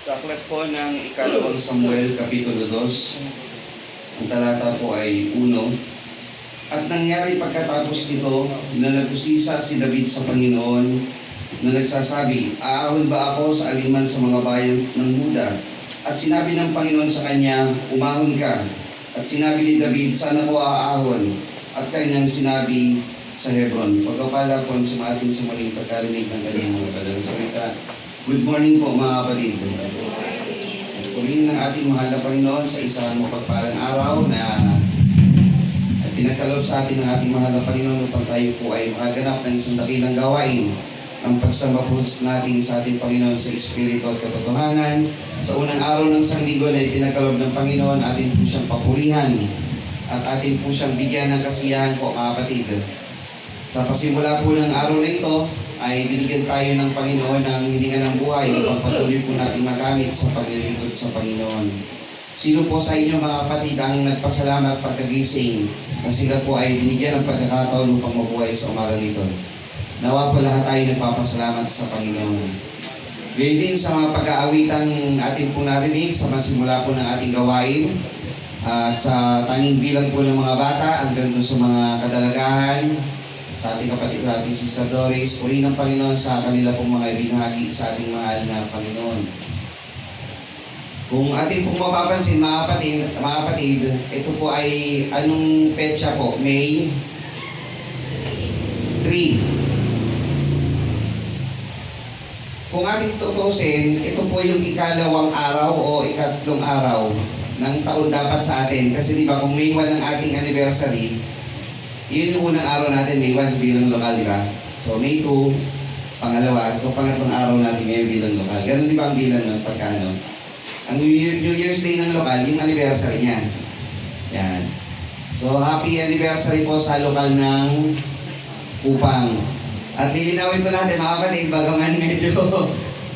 Sa aklat po ng ikalawang Samuel, Kapitulo 2, ang talata po ay 1. At nangyari pagkatapos nito na nagusisa si David sa Panginoon na nagsasabi, aahon ba ako sa aliman sa mga bayan ng Huda? At sinabi ng Panginoon sa kanya, umahon ka. At sinabi ni David, saan ako aahon? At kanyang sinabi sa Hebron. Pagkapala po sa ating sumaling pagkarinig ng kanyang mga badalang salita. Good morning po mga kapatid. Purihin ng ating mahal na Panginoon sa isang mapagpalang araw na pinagkaloob sa atin ng ating mahal na Panginoon upang tayo po ay makaganap ng isang dakilang gawain ang pagsamba po natin sa ating Panginoon sa Espiritu at katotohanan. Sa unang araw ng sangligo na ipinagkaloob ng Panginoon, atin po siyang papurihan at atin po siyang bigyan ng kasiyahan po mga kapatid. Sa pasimula po ng araw na ito, ay binigyan tayo ng Panginoon ng hininga ng buhay upang patuloy po natin magamit sa paglilingkod sa Panginoon. Sino po sa inyo mga kapatid ang nagpasalamat pagkagising na sila po ay binigyan ng pagkakataon upang mabuhay sa umaga nito? Nawa po lahat tayo nagpapasalamat sa Panginoon. Gayun din sa mga pag-aawitang ating po narinig sa masimula po ng ating gawain at sa tanging bilang po ng mga bata hanggang doon sa mga kadalagahan, sa ating kapatid natin si Sister Doris, purihin ng Panginoon sa kanila pong mga ibinahagi sa ating mahal na Panginoon. Kung ating pong mapapansin mga kapatid, ito po ay anong petsa po? May 3. Kung ating tutusin, ito po yung ikalawang araw o ikatlong araw ng taon dapat sa atin. Kasi di ba kung May 1 ng ating anniversary, yun yung unang araw natin, May 1 bilang lokal, di ba? So, May 2, pangalawa. So, pangatlong araw natin ngayon bilang lokal. Ganun di ba ang bilang ng pagkaano? Ang New Year's Day ng lokal, yung anniversary niya. Yan. So, happy anniversary po sa lokal ng Upang. At lilinawin po natin, mga kapatid, bagaman medyo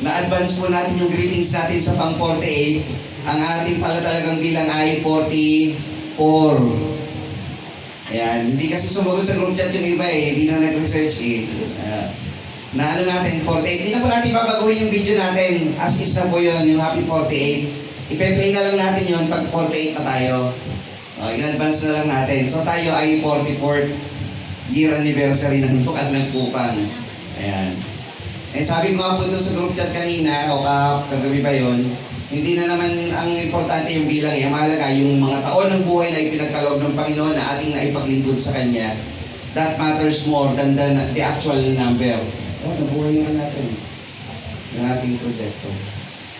na-advance po natin yung greetings natin sa pang 48, ang ating pala talagang bilang ay 44. Ayan, hindi kasi sumagot sa group chat yung iba hindi na nag-research na ano natin, 48. Hindi na po natin babaguhin yung video natin. As is na po yun, yung happy 48. Ipe-play na lang natin yun pag 48 na tayo. In-advance na lang natin. So tayo ay 44th year anniversary ng Tukad ng Kupang. Ayan. Sabi ko nga po doon sa group chat kanina, o kagabi pa yun, hindi na naman ang importante yung bilang. Ang mahalaga, yung mga taon ng buhay na ipinagkaloob ng Panginoon na ating naipaglingkod sa Kanya, that matters more than the actual number. Nabuhay nga natin ng ating proyekto.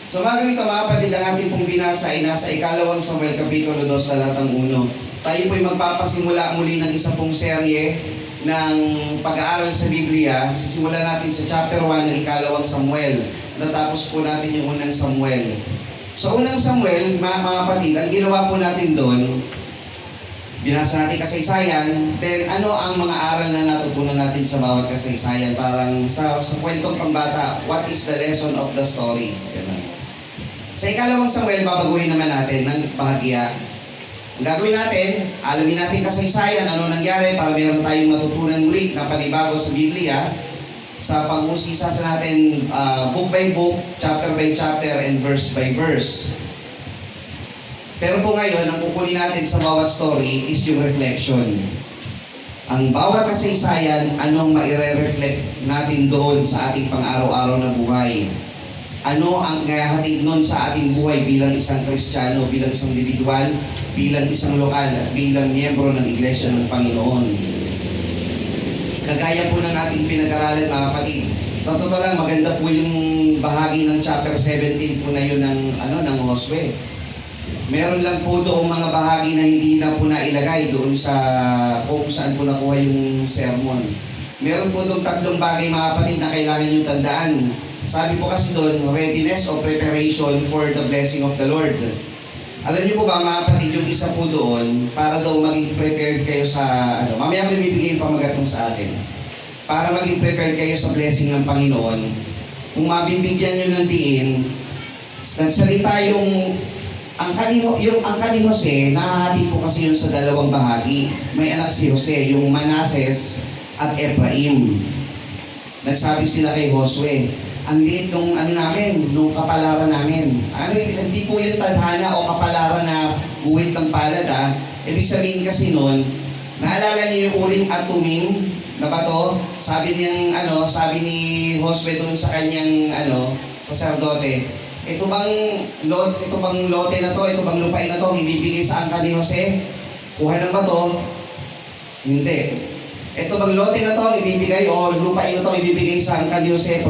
So mga ganito mga kapatid, ang ating pong binasa ay nasa ikalawang Samuel, Kapitulo 2, talatang 1. Tayo po'y magpapasimula muli ng isa pong serye ng pag-aaral sa Biblia. Sisimulan natin sa chapter 1 ng ikalawang Samuel. Natapos po natin yung unang Samuel. So unang Samuel, mga kapatid, ang ginawa po natin doon, binasa natin kasaysayan, then ano ang mga aral na natutunan natin sa bawat kasaysayan? Parang sa kwentong pambata, what is the lesson of the story? Ganun. Sa ikalawang Samuel, babaguhin naman natin ng bahagya. Ang gagawin natin, alamin natin kasaysayan, ano nangyari para meron tayong matutunan muli na panibago sa Biblia sa pag-usisa sa natin book by book, chapter by chapter, and verse by verse. Pero po ngayon, ang kukunin natin sa bawat story is yung reflection. Ang bawat kasaysayan, anong maire-reflect natin doon sa ating pang-araw-araw na buhay? Ano ang kayahatid nun sa ating buhay bilang isang Kristiyano, bilang isang individual, bilang isang lokal, bilang miyembro ng Iglesia ng Panginoon? Kagaya po ng ating pinag-aralan mga kapatid. Sa totoo lang, maganda po yung bahagi ng chapter 17 po na yun ng Josue. Meron lang po doong mga bahagi na hindi na po nailagay doon sa kung saan po nakuha yung sermon. Meron po doong 3 bagay mga kapatid na kailangan yung tandaan. Sabi po kasi doon, readiness or preparation for the blessing of the Lord. Alam niyo po ba mga kapatid, yung isa po doon, para daw maging prepared kayo sa, mamaya ko nabibigay yung pamagatong sa atin. Para maging prepared kayo sa blessing ng Panginoon, kung mabibigyan nyo ng diin, nagsalita ang kani Jose, nahahati po kasi yun sa dalawang bahagi. May anak si Jose, yung Manases at Ephraim. Nagsabi sila kay Josue, ang liit nung ano namin, nung kapalaran namin. Ano, hindi po yung tadhana o kapalaran na guhit ng palad Ibig sabihin kasi nun, naalala niyo yung Urim at Tumim na bato? Sabi ni Josue doon sa kanyang saserdote, ito bang lote na to, ito bang lupain na to, ibibigay sa angkan ni Jose? Kuha ng bato? Hindi. Ito bang lote na to, ibibigay, o lupain na to, ibibigay sa angkan ni Jose?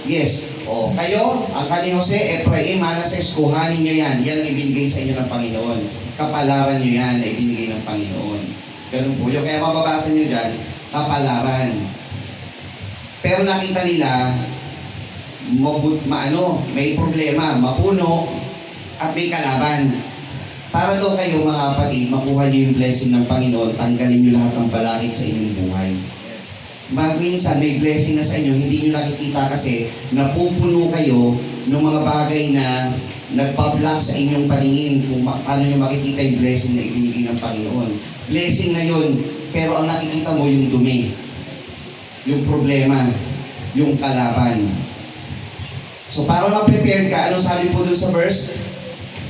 Yes. O, kayo, angkan ni Jose, Ephraim, Manases, kuhanin nyo yan. Yan ang ibinigay sa inyo ng Panginoon. Kapalaran nyo yan na ibinigay ng Panginoon. Ganun po yun. Kaya mababasa nyo dyan, kapalaran. Pero nakita nila, may problema, mapuno, at may kalaban. Para daw kayo mga kapatid, makuha niyo yung blessing ng Panginoon, tanggalin niyo lahat ng balakid sa inyong buhay. Minsan may blessing na sa inyo, hindi niyo nakikita kasi napupuno kayo ng mga bagay na nagpa-block sa inyong paningin kung paano niyo makikita yung blessing na ibinigay ng Panginoon. Blessing na yun, pero ang nakikita mo yung dumi, yung problema, yung kalaban. So para ma-prepare ka, ano sabi po dun sa verse?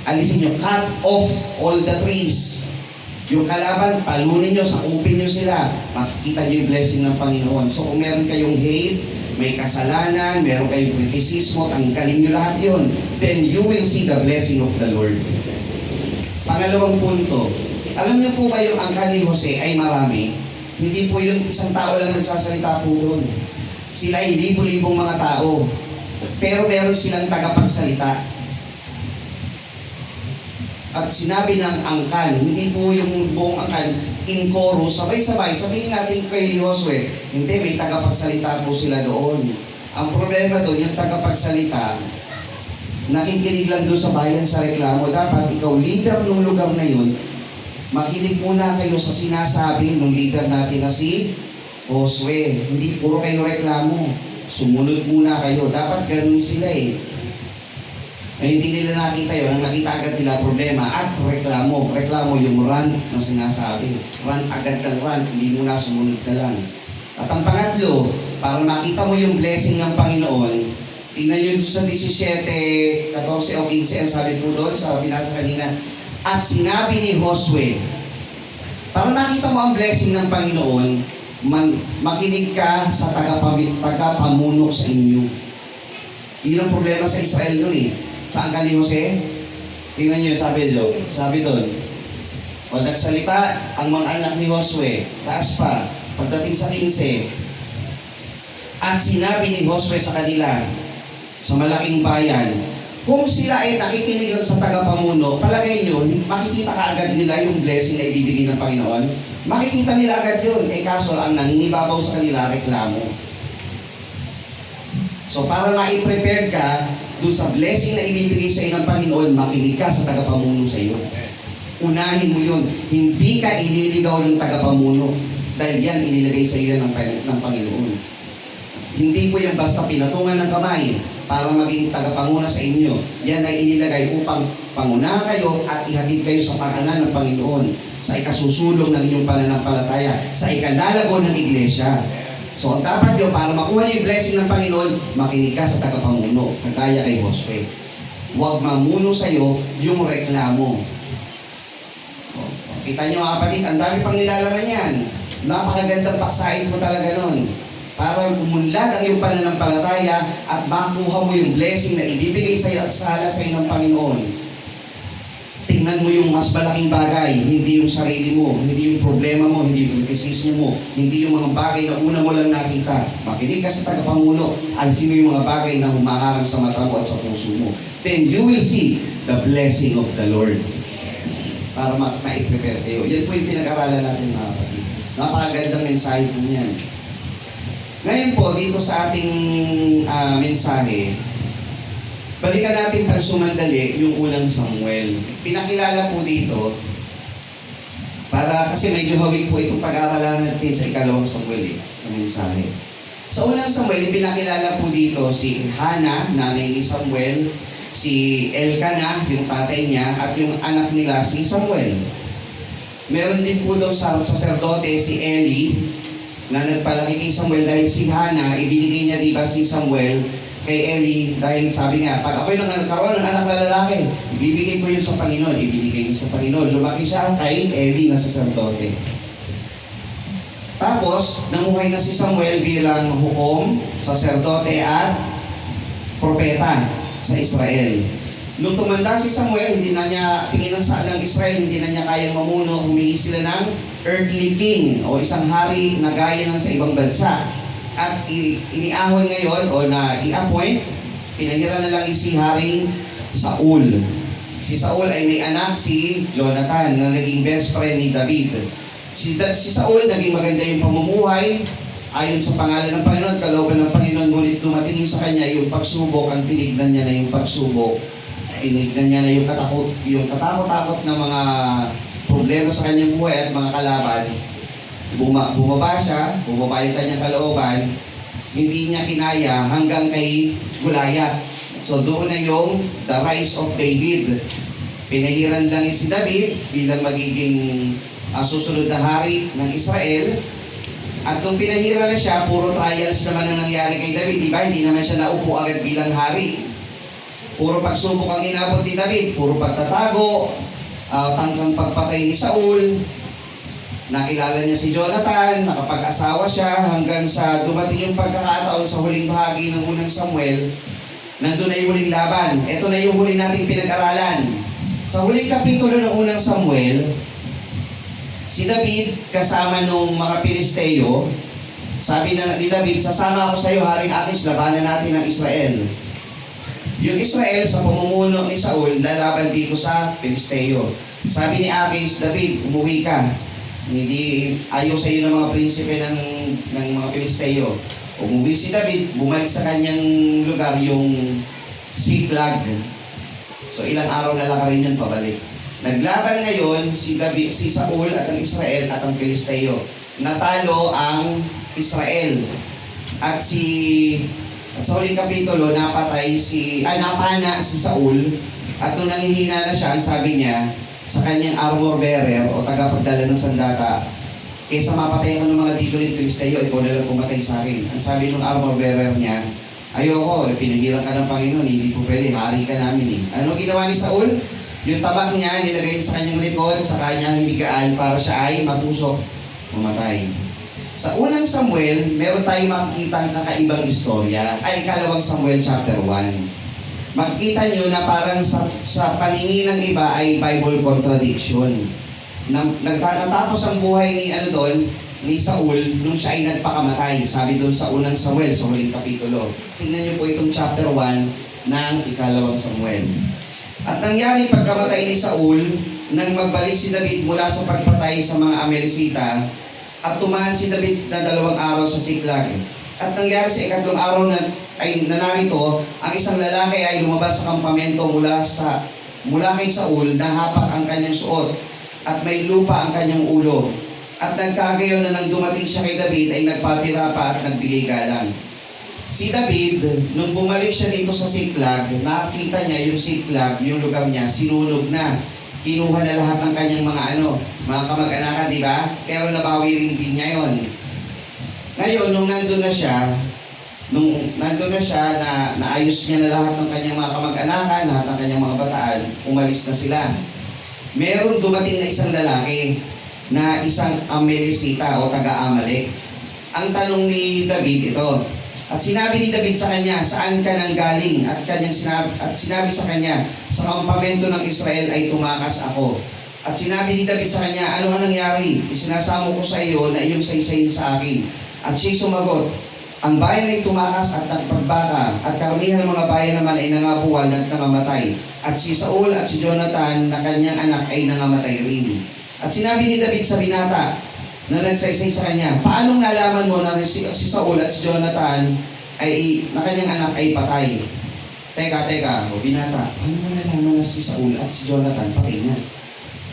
Alisin nyo, cut off all the trees. Yung kalaban, talunin nyo, sakupin nyo sila. Makikita nyo yung blessing ng Panginoon. So kung meron kayong hate, may kasalanan, meron kayong kritisismo, tanggalin nyo lahat yun. Then you will see the blessing of the Lord. Pangalawang punto, alam nyo po ba yung angkan ni Jose ay marami? Hindi po yun, isang tao lang nagsasalita po doon. Sila ay libo-libong mga tao. Pero meron silang tagapagsalita. At sinabi ng angkan, hindi po yung buong angkan, in chorus, sabay-sabay, sabihin natin kay Josue, hindi, may tagapagsalita po sila doon. Ang problema doon, yung tagapagsalita, nakikinig lang doon sa bayan sa reklamo. Dapat ikaw, leader ng lugar na yun, makinig muna kayo sa sinasabi ng leader natin na si Josue. Hindi puro kayo reklamo. Sumunod muna kayo. Dapat ganun sila Na hindi nila nakita yun, ang nakita agad nila problema at reklamo. Reklamo yung rant na sinasabi. Rant agad ng rant, hindi muna sumunod ka lang. At ang pangatlo, para makita mo yung blessing ng Panginoon, tingnan nyo sa 17, 14 o 15, ang sabi po doon sa binasa kanina, at sinabi ni Josue, para makita mo ang blessing ng Panginoon, makinig ka sa tagapamuno sa inyo. Yun ang problema sa Israel noon Saan ka ni Jose? Tingnan nyo, sabi doon, o nagsalita ang mga anak ni Josue, taas pa, pagdating sa 15, at sinabi ni Josue sa kanila, sa malaking bayan, kung sila ay nakikinig lang sa tagapamuno, palagay nyo, makikita ka agad nila yung blessing na ibibigay ng Panginoon. Makikita nila agad yun. Kaso ang nangingibabaw sa kanila, reklamo. So para ma-prepare ka dun sa blessing na ibibigay sa iyo ng Panginoon, makinig ka sa tagapamuno sa iyo. Unahin mo yun. Hindi ka ililigaw ng tagapamuno dahil yan inilagay sa iyo ng Panginoon. Hindi po yan basta pinatungan ng kamay para maging tagapanguna sa inyo. Yan ay inilagay upang pangunahan kayo at ihatid kayo sa pangalan ng Panginoon, sa ikasusulong ng inyong pananampalataya, sa ikalalago ng iglesia. So ang dapat nyo, para makuha niyo yung blessing ng Panginoon, makinig ka sa tagapamuno, kagaya kay Josue. Huwag mamuno sa iyo yung reklamo. Kita nyo mga kapatid, ang dami pang nilalaman yan. Napakagandang paksain mo talaga nun. Para umunlad ang iyong pananampalataya at makuha mo yung blessing na ibibigay sa iyo at sala sa iyo ng Panginoon. Tingnan mo yung mas malaking bagay, hindi yung sarili mo, hindi yung problema mo, hindi yung kritisismo mo, hindi yung mga bagay na una mo lang nakita. Makinig ka sa tagapamuno, alisin mo yung mga bagay na humaharang sa mata mo at sa puso mo. Then you will see the blessing of the Lord. Para ma-prepare kayo. Yan po yung pinag-aralan natin mga kapatid. Napakagandang mensahe po niyan. Ngayon po, dito sa ating mensahe, balikan natin pansumandali yung unang Samuel. Pinakilala po dito, kasi medyo hawig po itong pag-aaralan natin sa ikalawang Samuel sa mensahe. Sa unang Samuel, pinakilala po dito si Hana, nanay ni Samuel, si Elkanah, yung tatay niya, at yung anak nila, si Samuel. Meron din po daw sa saserdote si Eli, na nagpalaki kay Samuel dahil si Hana, ibinigay niya diba si Samuel kay Eli dahil sabi nga, pag ako'y nagkaroon ng anak na lalaki, ibibigay ko yun sa Panginoon, ibibigay yun sa Panginoon. Lumaki siya kay Eli na saserdote. Tapos, namuhay na si Samuel bilang hukom, saserdote at propeta sa Israel. Nung tumanda si Samuel, hindi na niya tinginan sa ng Israel, hindi na niya kayang mamuno, humingi sila ng earthly king o isang hari na gaya ng sa ibang bansa. At iniahon ngayon o na i-appoint, pinahiran na lang si Haring Saul. Si Saul ay may anak si Jonathan na naging best friend ni David. Si Saul naging maganda yung pamumuhay ayon sa pangalan ng Panginoon, kalooban ng Panginoon, ngunit dumating yung sa kanya yung pagsubok, ang tinignan niya na yung pagsubok, tinignan niya na yung katakot-takot na mga problema sa kanyang buhay at mga kalaban. Bumaba siya, bumaba yung kanyang kalooban, hindi niya kinaya hanggang kay Goliath. So doon na yung the rise of David. Pinahiran lang si David bilang magiging susunod na hari ng Israel. At nung pinahiran na siya, puro trials naman ang nangyari kay David, di ba? Hindi naman siya naupo agad bilang hari. Puro pagsubok ang inabot ni David, puro pagtatago, tangkang pagpatay ni Saul. Nakilala niya si Jonathan, nakapag-asawa siya hanggang sa dumating yung pagkakataon sa huling bahagi ng unang Samuel. Nandun na yung huling laban. Ito na yung huli nating pinag-aralan. Sa huling kapitulo ng unang Samuel, si David kasama nung mga Pilisteo, sabi ni David, sasama ako sa iyo, Haring Akish, labanan natin ang Israel. Yung Israel sa pamumuno ni Saul, lalaban dito sa Pilisteo. Sabi ni Akish, David, umuwi ka. Hindi ayaw sa iyo ng mga prinsipe ng mga Pilisteo. Umuwi si David, bumalik sa kanyang lugar yung Siklag. So ilang araw na lang rin yun pabalik. Naglaban ngayon si Saul at ang Israel at ang Pilisteo. Natalo ang Israel. At sa huling kapitulo, napana si Saul. At nung nanghihina na siya, ang sabi niya sa kanyang armor bearer o tagapagdala ng sandata, kaysa mapatay ko ng mga dito ng Pilisteo, ikaw na lang pumatay sa akin. Ang sabi ng armor bearer niya, ayoko, pinahiran ka ng Panginoon, hindi po pwede, hari ka namin eh. Ano ginawa ni Saul? Yung tabak niya, nilagay sa kanyang likod, sa kanyang hinigaan para siya ay matusok, mamatay. Sa unang Samuel, meron tayong makikita ang kakaibang istorya, ay ikalawang Samuel chapter 1. Makikita nyo na parang sa paningin ng iba ay Bible contradiction. Natapos ang buhay ni Saul nung siya ay nagpakamatay. Sabi doon sa unang Samuel, sa huling kapitulo. Tingnan nyo po itong chapter 1 ng ikalawang Samuel. At nangyari pagkamatay ni Saul, nang magbalik si David mula sa pagpatay sa mga Amalekita, at tumahan si David na 2 araw sa Siklag. At nangyari sa ikatlong araw na narito, ang isang lalaki ay lumabas sa kampamento mula kay Saul, nahapak ang kanyang suot at may lupa ang kanyang ulo. At nagkagayon na nang dumating siya kay David ay nagpatira pa at nagbigay galang. Si David, nung bumalik siya dito sa Siklag, nakita niya yung Siklag, yung lugar niya, sinunog na. Kinuha na lahat ng kanyang mga kamag-anakan, di ba? Pero nabawi rin din niya yon. Ngayon, nung nandun na siya, na naayos niya na lahat ng kanyang mga kamag-anakan, lahat ng kanyang mga bataan, umalis na sila. Meron dumating na isang lalaki na isang Amalekita o taga-Amalek. Ang tanong ni David ito, at sinabi ni David sa kanya, saan ka nang galing? At sinabi sa kanya, sa kampamento ng Israel ay tumakas ako. At sinabi ni David sa kanya, ano ang nangyari? Isinasamo ko sa iyo na iyong saysayin sa akin. At siya'y sumagot, ang bayan ay tumakas at nagpagbaka, at karamihan ng mga bayan naman ay nangabuwal at nangamatay. At si Saul at si Jonathan na kanyang anak ay nangamatay rin. At sinabi ni David sa binata na nagsaysay sa kanya, paanong nalaman mo na si Saul at si Jonathan na kanyang anak ay patay? Teka, o binata, paano mo nalaman na si Saul at si Jonathan patay na?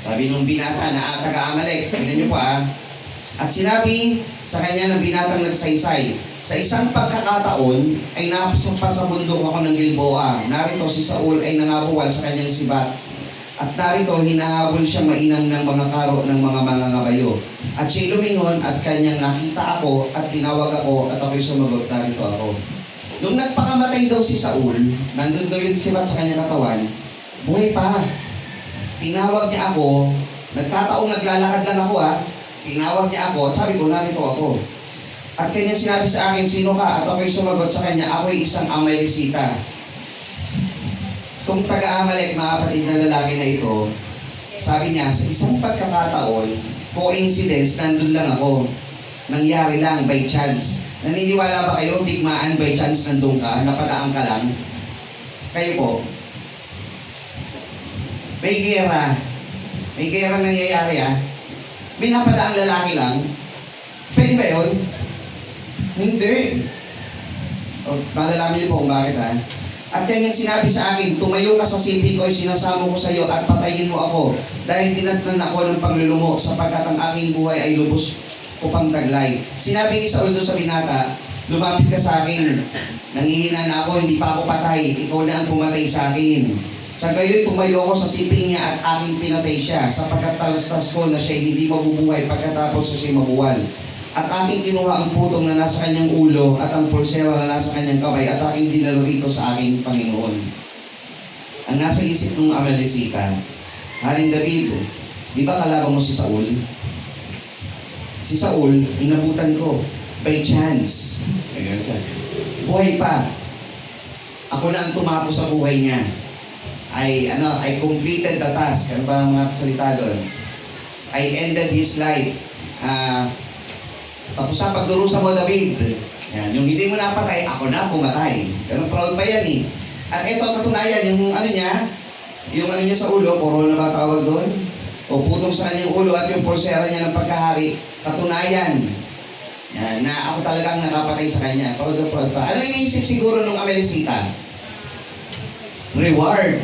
Sabi nung binata na taga-Amalek, tingnan niyo po At sinabi sa kanya ng binatang nagsaysay, sa isang pagkakataon ay napasumpa sa bundok ako ng Gilboa. Narito si Saul ay nangabuwal sa kanyang sibat. At narito hinahabol siya mainam ng mga karo ng mga mangangabayo. At siya'y lumingon at kanyang nakita ako at tinawag ako at ako'y sumagot, narito ako. Nung nagpakamatay daw si Saul, nandun daw yung sibat sa kanyang katawan, buhay pa. Tinawag niya ako, nagkataong naglalakad lang ako tinawag niya ako at sabi ko, narito ako. At kanyang sinabi sa akin, sino ka? At ako'y sumagot sa kanya, ako'y isang Amalekita. Itong taga-Amalek, mga kapatid na lalaki na ito, sabi niya, sa isang pagkakataon, coincidence, nandun lang ako. Nangyari lang, by chance. Naniniwala ba kayo, bigmaan by chance nandun ka, napadaan ka lang? Kayo po, may gera. May gera nangyayari May napadaang lalaki lang. Pwede ba yun? Hindi. Malalaman niyo po kung bakit At kanyang sinabi sa akin, tumayo ka sa silbi ko, sinasamo ko sa iyo at patayin mo ako. Dahil dinatnan ako ng panglulumo sapagkat ang aking buhay ay lubos ko pang taglay. Sinabi ni Saul doon sa binata, lumapit ka sa akin. Nangihina na ako, hindi pa ako patay. Ikaw na ang pumatay sa akin. Sa gayoy, tumayo ako sa silbi niya at aking pinatay siya sapagkat talastas ko na siya hindi mabubuhay pagkatapos na siya mabuwal. At aking kinuha ang putong na nasa kanyang ulo at ang pulsera na nasa kanyang kamay at aking dinalo rito sa aking Panginoon. Ang nasa isip ng Amalekita, Haring David, di ba kalaban mo si Saul? Si Saul, inabutan ko, by chance. Buhay pa. Ako na ang tumapo sa buhay niya. I completed the task. Ano ba ang mga salita doon? I ended his life. Tapos sa pagdurusa mo, David, yan, yung hindi mo napatay, ako na pumatay. Pero proud pa yan At ito, katunayan, yung ano niya sa ulo, corona ba tawag doon? O putong sa kanyang ulo at yung pulsera niya ng pagkahari, katunayan. Yan, na ako talagang nakapatay sa kanya. Proud pa. Ano iniisip siguro nung Amalekita? Reward.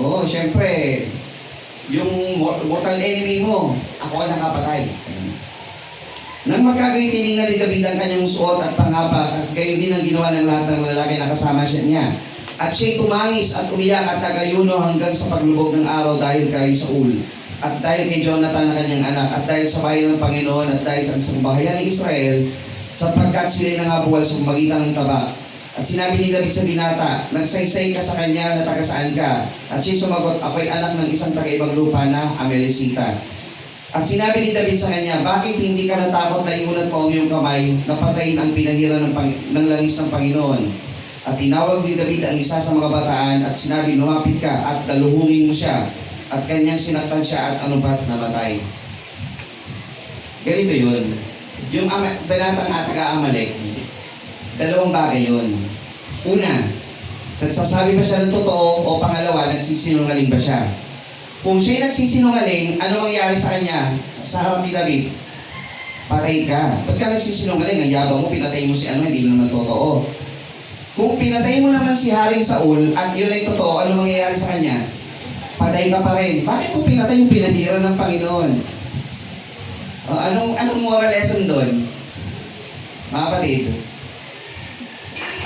Oo, syempre, yung mortal enemy mo, ako ang nakapatay. Nang magkagayon, tiningnan ni David ang kanyang suot at pangapa, at gayon din ang ginawa ng lahat ng lalaki na kasama niya. At siya'y tumangis at umiyak at tagayuno hanggang sa paglubog ng araw dahil kay Saul, at dahil kay Jonathan na kanyang anak, at dahil sa bayan ng Panginoon, at dahil sa sambahayan ng Israel, sapagkat sila'y nangabuwal sa magitan ng taba. At sinabi ni David sa binata, nagsaysay ka sa kanya na taga saan ka? At siya'y sumagot, ako'y anak ng isang taga-ibang lupa na Amalekita. At sinabi ni David sa kanya, bakit hindi ka natakot na iunat mo ang iyong kamay na patayin ang pinahira ng langis ng Panginoon? At tinawag ni David ang isa sa mga bataan at sinabi, lumapit ka at daluhungin mo siya. At kanyang sinaktan siya at anupat namatay. Ganito yun. Yung binatang taga-Amalek, dalawang bagay yun. Una, nagsasabi ba siya ng totoo o pangalawa, nagsisinungaling ba siya? Kung siya'y nagsisinungaling, ano mangyayari sa kanya sa harap ni David? Patay ka. Ba't ka nagsisinungaling? Ang yabang mo, pinatay mo si hindi naman totoo. Kung pinatay mo naman si Haring Saul at yun ay totoo, ano mangyayari sa kanya? Patay ka pa rin. Bakit mo pinatay yung pinahira ng Panginoon? Anong moral lesson doon? Mga kapatid,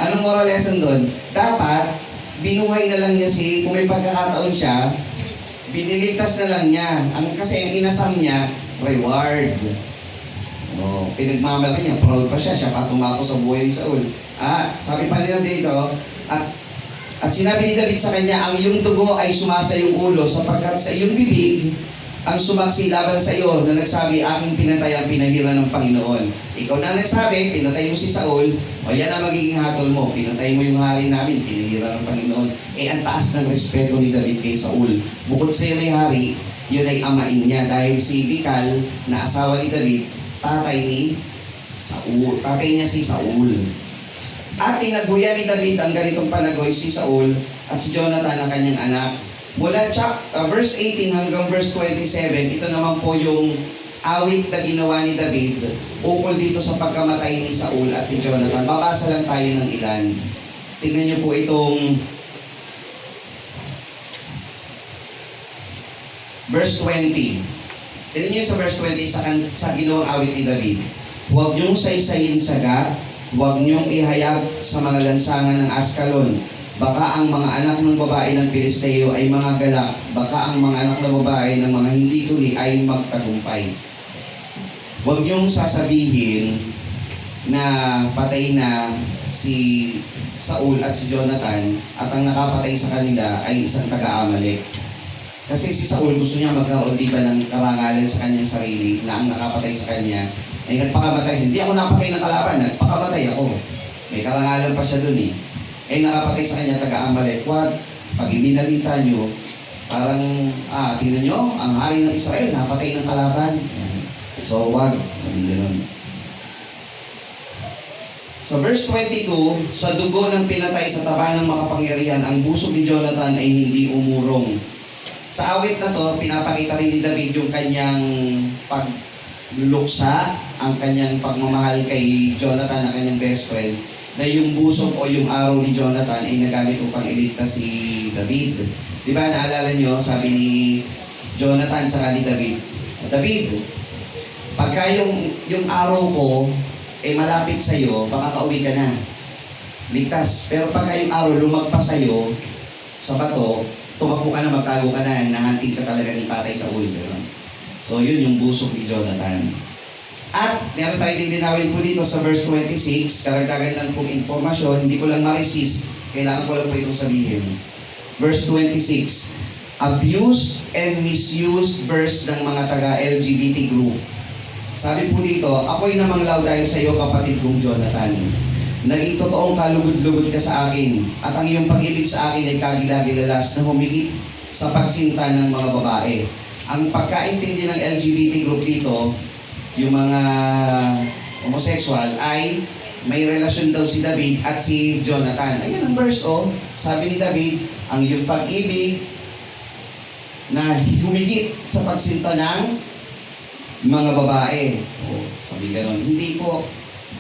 anong moral lesson doon? Dapat, binuhay na lang niya kung may pagkakataon siya, biniligtas na lang niya. Kasi ang inasam niya, reward. Pinagmamalaki niya, proud pa siya pa tumako sa buhay ni Saul. Sabi pa nila dito, at sinabi ni David sa kanya, ang iyong dugo ay sumasa yung ulo, sapagkat sa iyong bibig, ang sumaksi laban sa iyo na nagsabi, aking pinatay ang pinahira ng Panginoon. Ikaw na nagsabi, pinatay mo si Saul, o yan ang magiging hatol mo, pinatay mo yung hari namin, pinahira ng Panginoon. Ang taas ng respeto ni David kay Saul. Bukod sa iyo na hari, yun ay amain niya, dahil si Michal, na asawa ni David, tatay niya si Saul. At tinaguyan ni David ang ganitong panagoy si Saul at si Jonathan ang kanyang anak. Mula verse 18 hanggang verse 27, ito naman po yung awit na ginawa ni David ukol dito sa pagkamatay ni Saul at ni Jonathan. Babasa lang tayo ng ilan. Tingnan niyo po itong verse 20. Tingnan niyo sa verse 20 sa ginawang awit ni David. Huwag niyong saysayin sa Gat, huwag niyong ihayag sa mga lansangan ng Askalon. Baka ang mga anak ng babae ng Pilisteo ay mga galak. Baka ang mga anak ng babae ng mga hindi tuli ay magtagumpay. Huwag niyong sasabihin na patay na si Saul at si Jonathan at ang nakapatay sa kanila ay isang taga-Amalek. Kasi si Saul gusto niya magkaroon di ba ng karangalan sa kanyang sarili na ang nakapatay sa kanya ay nagpakamatay. Hindi ako napatay ng kalaban, nagpakamatay ako. May karangalan pa siya dun eh. Ay nakapatay sa kanya taga-Amalek. Wag, pag ibinalita nyo, parang, tingnan nyo, ang hari ng Israel, napatay ng kalaban. So wag, sabi gano'n. Sa verse 22, sa dugo ng pinatay sa taba ng makapangyarihan, ang busog ni Jonathan ay hindi umurong. Sa awit na to, pinapakita rin ni David yung kanyang pagluluksa, ang kanyang pagmamahal kay Jonathan na kanyang best friend, na yung busog o yung araw ni Jonathan ay nagamit upang iligtas si David. Di ba, naalala nyo, sabi ni Jonathan sa ni David, David, pagka yung araw ko ay malapit sa'yo, baka kauwi ka na. Ligtas. Pero pagka yung araw lumagpas sa'yo, sa bato, tumakbo ka na, magtago ka na, nahantig ka talaga ni Tatay Saul. So yun yung busog ni Jonathan. At meron tayo din linawin po dito sa verse 26, karagdagan lang pong informasyon, hindi ko lang ma-resist, kailangan ko lang po itong sabihin. Verse 26, abuse and misuse verse ng mga taga-LGBT group. Sabi po dito, ako'y namanglaw dahil sa iyo, kapatid kong Jonathan. Nagitotoong kalugod-lugod ka sa akin, at ang iyong pag-ibig sa akin ay kagilagilalas na humigit sa pagsinta ng mga babae. Ang pagkaintindi ng LGBT group dito, yung mga homosexual, ay may relasyon daw si David at si Jonathan. Ayan ang verse, sabi ni David, ang iyong pag-ibig na humigit sa pagsinta ng mga babae. Sabi ganon. Hindi po.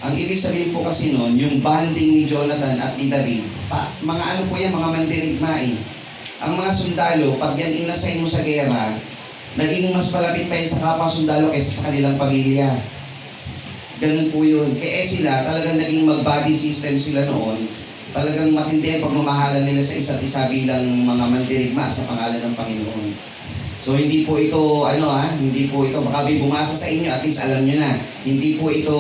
Ang ibig sabihin po kasi noon, yung bonding ni Jonathan at ni David, mga ano po yan, mga mandirigma eh. Ang mga sundalo, pag yan inassign mo sa gera, naging mas palapit pa yan sa kapwa sundalo kaysa sa kanilang pamilya. Ganun po yun. Kaya sila, talagang naging mag-body system sila noon. Talagang matindi ang pagmamahalan nila sa isa't isa bilang mga mandirigma sa pangalan ng Panginoon. So hindi po ito, hindi po ito, baka may bumasa sa inyo, at least alam nyo na, hindi po ito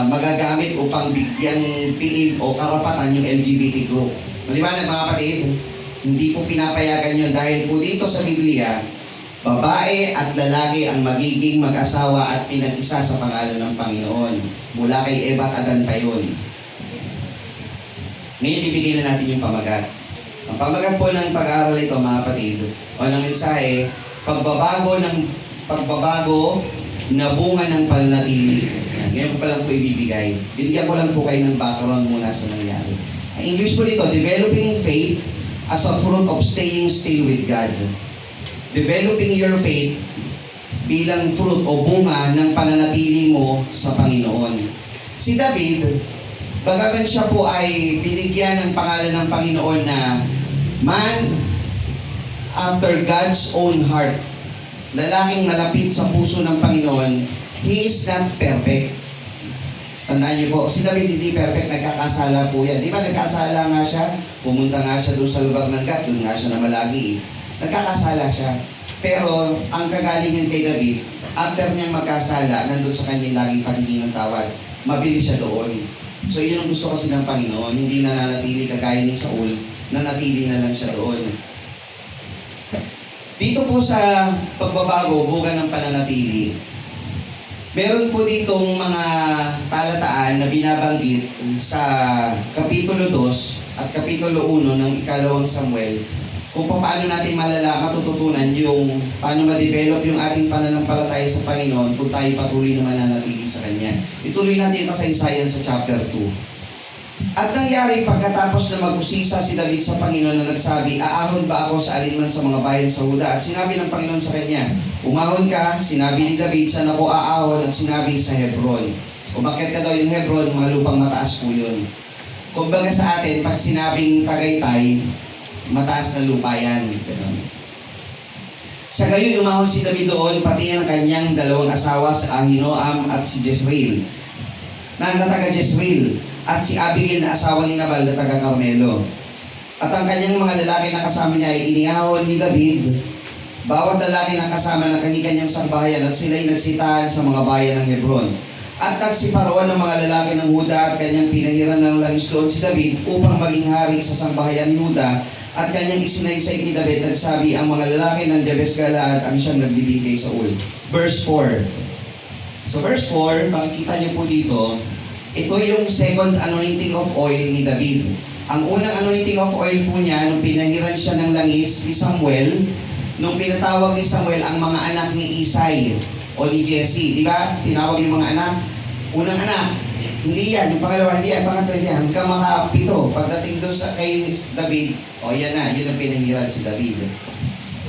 magagamit upang bigyan piig o karapatan yung LGBT group. Maliwanag mga kapatid, hindi po pinapayagan yun dahil po dito sa Biblia, babae at lalaki ang magiging mag-asawa at pinag-isa sa pangalan ng Panginoon. Mula kay Eva at Adan pa yun. Ngayon bibigyan na natin yung pamagat. Ang pamagat po ng pag-aaral ito mga kapatid, o ng mensahe, pagbabago na bunga ng pananatili. Ngayon ko pa lang po ibibigay. Binigyan ko lang po kayo ng background muna sa nangyari. Ang English po dito, developing faith as a fruit of staying still with God. Developing your faith bilang fruit o bunga ng pananatili mo sa Panginoon. Si David, bagaman siya po ay binigyan ng pangalan ng Panginoon na man after God's own heart, lalaking malapit sa puso ng Panginoon, he is not perfect. Tandaan niyo po, si David hindi perfect, nagkakasala po yan. Di ba nagkasala nga siya? Pumunta nga siya doon sa lugar ng Gat, doon nga siya na malagi. Nagkakasala siya. Pero ang kagalingan kay David, after niyang magkasala, nandun sa kanya yung laging paghingi ng tawad, mabilis siya doon. So yun ang gusto kasi ng Panginoon, hindi nananatili kagaya ni Saul, nanatili na lang siya doon. Dito po sa pagbabago, buga ng pananatili, meron po ditong mga talataan na binabanggit sa Kapitulo 2 at Kapitulo 1 ng Ikalawang Samuel, kung paano natin matututunan yung paano ma-develop yung ating pananampalataya sa Panginoon kung tayo patuloy na mananatili sa Kanya. Ituloy natin yung kasaysayan sa chapter 2. At nangyari pagkatapos na mag-usisa si David sa Panginoon na nagsabi, aahon ba ako sa alinman sa mga bayan sa Huda? At sinabi ng Panginoon sa kanya, umahon ka, sinabi ni David, saan ako aahon? At sinabi sa Hebron. Umakyat ka daw yung Hebron, mga lupang mataas po yun. Kumbaga sa atin, pag sinabing Tagaytay, mataas na lupa yan. Sa gayon, umahon si David doon, pati ang kanyang dalawang asawa sa Ahinoam at si Jezreel, na taga Jezreel, at si Abigail na asawa ni Nabal na taga Carmelo. At ang kanyang mga lalaki na kasama niya ay inihahon ni David, bawat lalaki na kasama ng kanyang sambahayan, at sila'y nagsitahan sa mga bayan ng Hebron. At nagsiparoon ng mga lalaki ng Huda at kanyang pinahiran ng langis loob si David upang maging hari sa sambahayan ni Huda. At kanyang isinaysay kay David, nagsabi, ang mga lalaki ng Jabes Galaad ang siyang naglibing kay Saul. Verse 4. So verse 4, makikita niyo po dito, ito yung second anointing of oil ni David. Ang unang anointing of oil po niya, nung pinahiran siya ng langis ni Samuel, nung pinatawag ni Samuel ang mga anak ni Isai o ni Jesse, di ba? Tinawag yung mga anak. Unang anak, hindi yan. Yung pangalawa, hindi yan. Pangatlo, hindi yan. Hanggang makapito. Pagdating doon sa kay David, yan na. Yun ang pinahiran si David.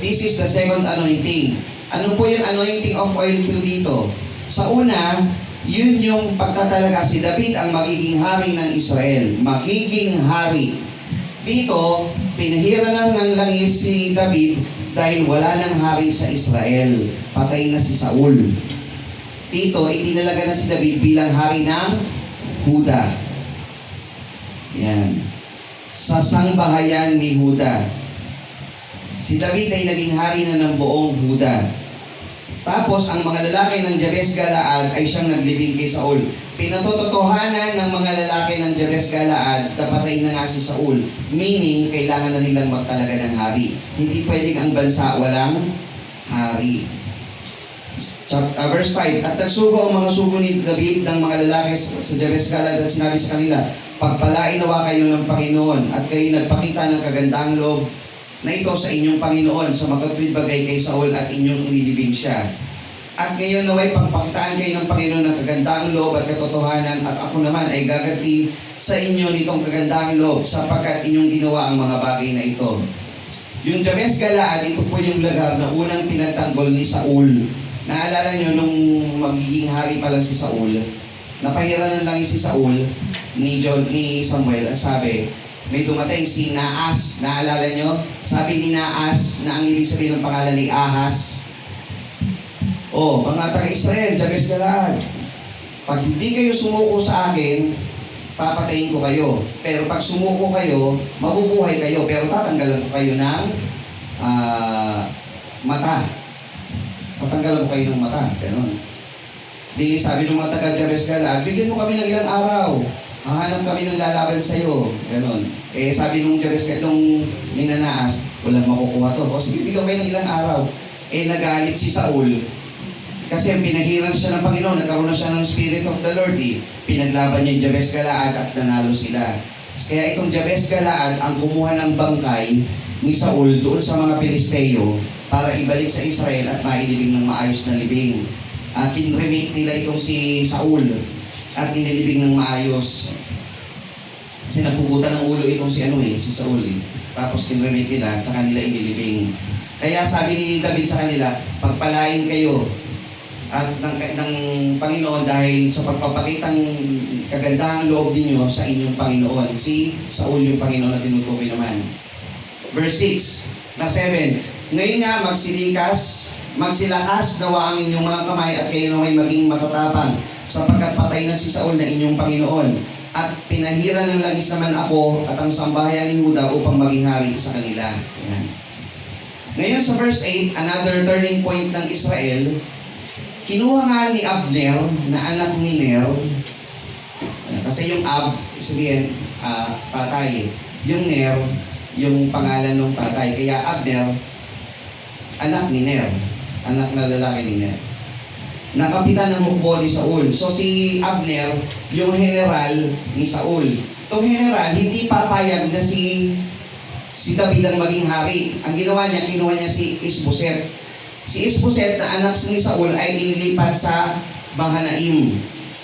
This is the second anointing. Ano po yung anointing of oil po dito? Sa una, yun yung pagtatalaga si David ang magiging hari ng Israel. Magiging hari. Dito, pinahiran lang ng langis si David dahil wala nang hari sa Israel. Patay na si Saul. Dito, itinalaga na si David bilang hari ng Huda. Yan. Sa sangbahayan ni Huda. Si David ay naging hari na ng buong Huda. Tapos, ang mga lalaki ng Jabes Galaad ay siyang naglibing kay Saul. Pinatototohanan ng mga lalaki ng Jabes Galaad na patay na nga si Saul. Meaning, kailangan na nilang magtalaga ng hari. Hindi pwedeng ang bansa walang hari. Verse 5, at nagsugo ang mga sugo ni David ng mga lalaki sa Jabes Galaad at sinabi sa kanila, pagpalain nawa kayo ng Panginoon at kayo nagpakita ng kagandang loob na ito sa inyong Panginoon sa makatwid bagay kay Saul at inyong inilibing siya. At ngayon naway pagpakitaan kayo ng Panginoon ng kagandang loob at katotohanan at ako naman ay gaganti sa inyo nitong kagandang loob sapagkat inyong ginawa ang mga bagay na ito. Yung Jabes Galaad, ito po yung lugar na unang pinagtanggol ni Saul. Naalala nyo nung magiging hari pa lang si Saul, napahiran lang si Saul ni Samuel at sabi, may dumating si Naas. Naalala nyo? Sabi ni Naas na ang ibig sabihin ng pangalan ni Ahas. Mga taga-Israel, Jabes Galaad, pag hindi kayo sumuko sa akin, papatayin ko kayo. Pero pag sumuko kayo, mabubuhay kayo. Pero tatanggalan ko kayo ng mata. Tatanggalan ko kayo ng mata. Ganun. Di sabi ng mga taga-Jabes Galaad, bigyan mo kami ng ilang araw. Hahanap kami ng lalaban sa iyo. Ganon. Sabi nung Jabes Galaad, nung ninanaas, walang makukuha to. Sige, bigyan kayo ng ilang araw. Nagalit si Saul. Kasi pinahiran siya ng Panginoon, nagkaroon na siya ng Spirit of the Lord. Pinaglaban niya yung Jabes Galaad at nanalo sila. Kaya itong Jabes Galaad ang kumuha ng bangkay ni Saul doon sa mga Pilisteo para ibalik sa Israel at mailibing ng maayos na libing. Kinremake nila itong si Saul at inilibing ng maayos. Kasi napugutan ng ulo itong si Saul. Tapos kinremake nila at sa kanila inilibing. Kaya sabi ni David sa kanila, pagpalain kayo at ng Panginoon dahil sa pagpapakitang kagandahang loob ninyo sa inyong Panginoon. Si Saul yung Panginoon na tinutukoy naman. Verse 6 na 7, ngayon nga magsilakas nawa ang inyong mga kamay at kayo na may maging matatapang sapagkat patay na si Saul na inyong Panginoon at pinahiran ng langis naman ako at ang sambahayan ni Huda upang maging hari sa kanila. Yan. Ngayon sa verse 8, another turning point ng Israel. Kinuha nga ni Abner na anak ni Ner, kasi yung sabihin, tatay. Yung Ner, yung pangalan ng tatay. Kaya Abner, anak ni Ner. Anak na lalaki ni Ner. Na kapitan ng hukbo ni Saul. So si Abner, yung general ni Saul. Itong general, hindi papayag na si David ang maging hari. Ang ginawa niya, kinuha niya si Isboset. Si Isboset na anak ni Saul ay inilipat sa Mahanaim.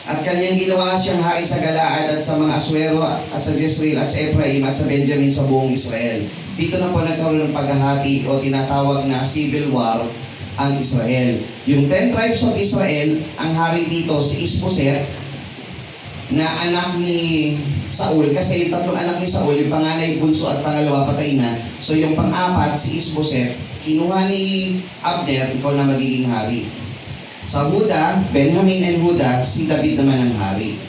At kanyang ginawa siyang hari sa Galaad at sa mga Aswero at sa Jezreel at sa Ephraim at sa Benjamin sa buong Israel. Dito na po nagkaroon ng paghahati o tinatawag na civil war ang Israel. Yung 10 tribes of Israel, ang hari dito si Isboset na anak ni Saul. Kasi yung tatlong anak ni Saul, yung panganay, bunso at pangalawa patay na. So yung pang-apat, si Isboset, kinuha ni Abner, ikaw na magiging hari. Sa Huda, Benjamin and Huda, si David naman ang hari.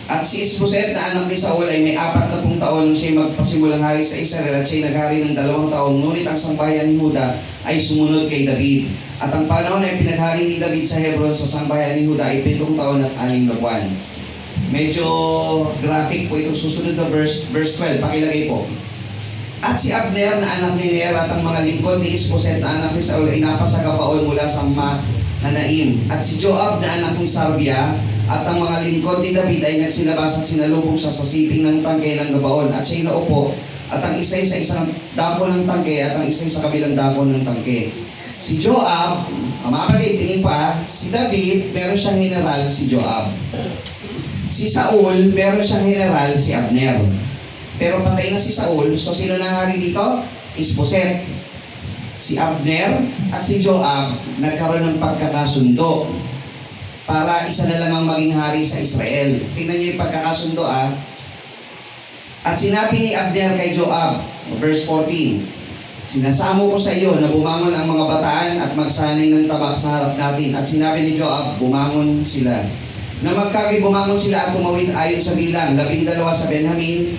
At si Isboset na anak ni Saul ay may 40 taon nung siya magpasimulang hari sa Israel at siya naghari ng 2 taon. Ngunit ang sambahayan ni Huda ay sumunod kay David. At ang panahon ay pinaghari ni David sa Hebron sa sambahayan ni Juda ay 7 taon at 6 na buwan. Medyo graphic po itong susunod na verse 12. Pakilagay po. At si Abner na anak ni Ner at ang mga lingkod ni Isboset na anak ni Saul ay napasa Gabaon mula sa Mahanaim. At si Joab na anak ni Sarbia at ang mga lingkod ni David ay nagsilabas at sinalubong siya sa siping ng tangke ng Gabaon. At siya'y naupo at ang isa sa isang dako ng tangke at ang isa sa kabilang dako ng tangke. Si Joab, mga kapatid, tingin pa, si David, meron siyang general, si Joab. Si Saul, meron siyang general, si Abner. Pero patay na si Saul, so sino na hari dito? Isboset. Si Abner at si Joab nagkaroon ng pagkakasundo para isa na lang ang maging hari sa Israel. Tingnan niyo yung pagkakasundo At sinabi ni Abner kay Joab, verse 14, sinasamo ko sa iyo na bumangon ang mga bataan at magsanay ng tabak sa harap natin. At sinabi ni Joab, bumangon sila. Na magkagi bumangon sila at tumawid ayon sa bilang, 12 sa Benjamin,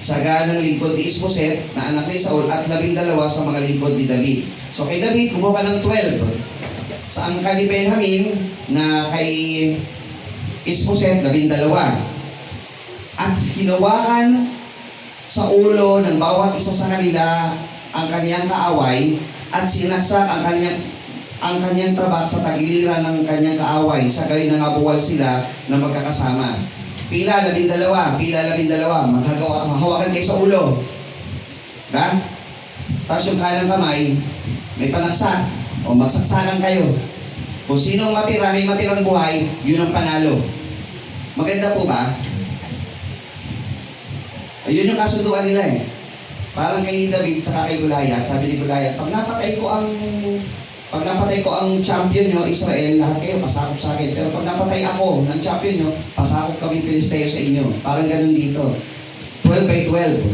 sa ganang lingkod ni Isboset na anak ni Saul at 12 sa mga lingkod ni David. So kay David, kumuha ng 12. Sa angka ni Benjamin na kay Isboset, 12. At hinawakan sa ulo ng bawat isa sa kanila ang kaniyang kaaway at sinaksak ang kanyang tabak sa tagiliran ng kanyang kaaway sa gayon na ngabuwal sila na magkakasama. Pila 12, maghahawakan kayo sa ulo. Diba? Tapos yung kanang kamay, may panaksak o magsaksakan kayo. Kung sino matira, may matirang buhay, yun ang panalo. Maganda po ba? Ayun yung kasunduan nila Parang kay David sa kay Goliath, sabi ni Goliath, pag napatay ko ang champion nyo, Israel, lahat kayo pasakop sa akin. Pero pag napatay ako ng champion nyo, pasakop kami Pilisteo sa inyo. Parang ganun dito. 12 by 12.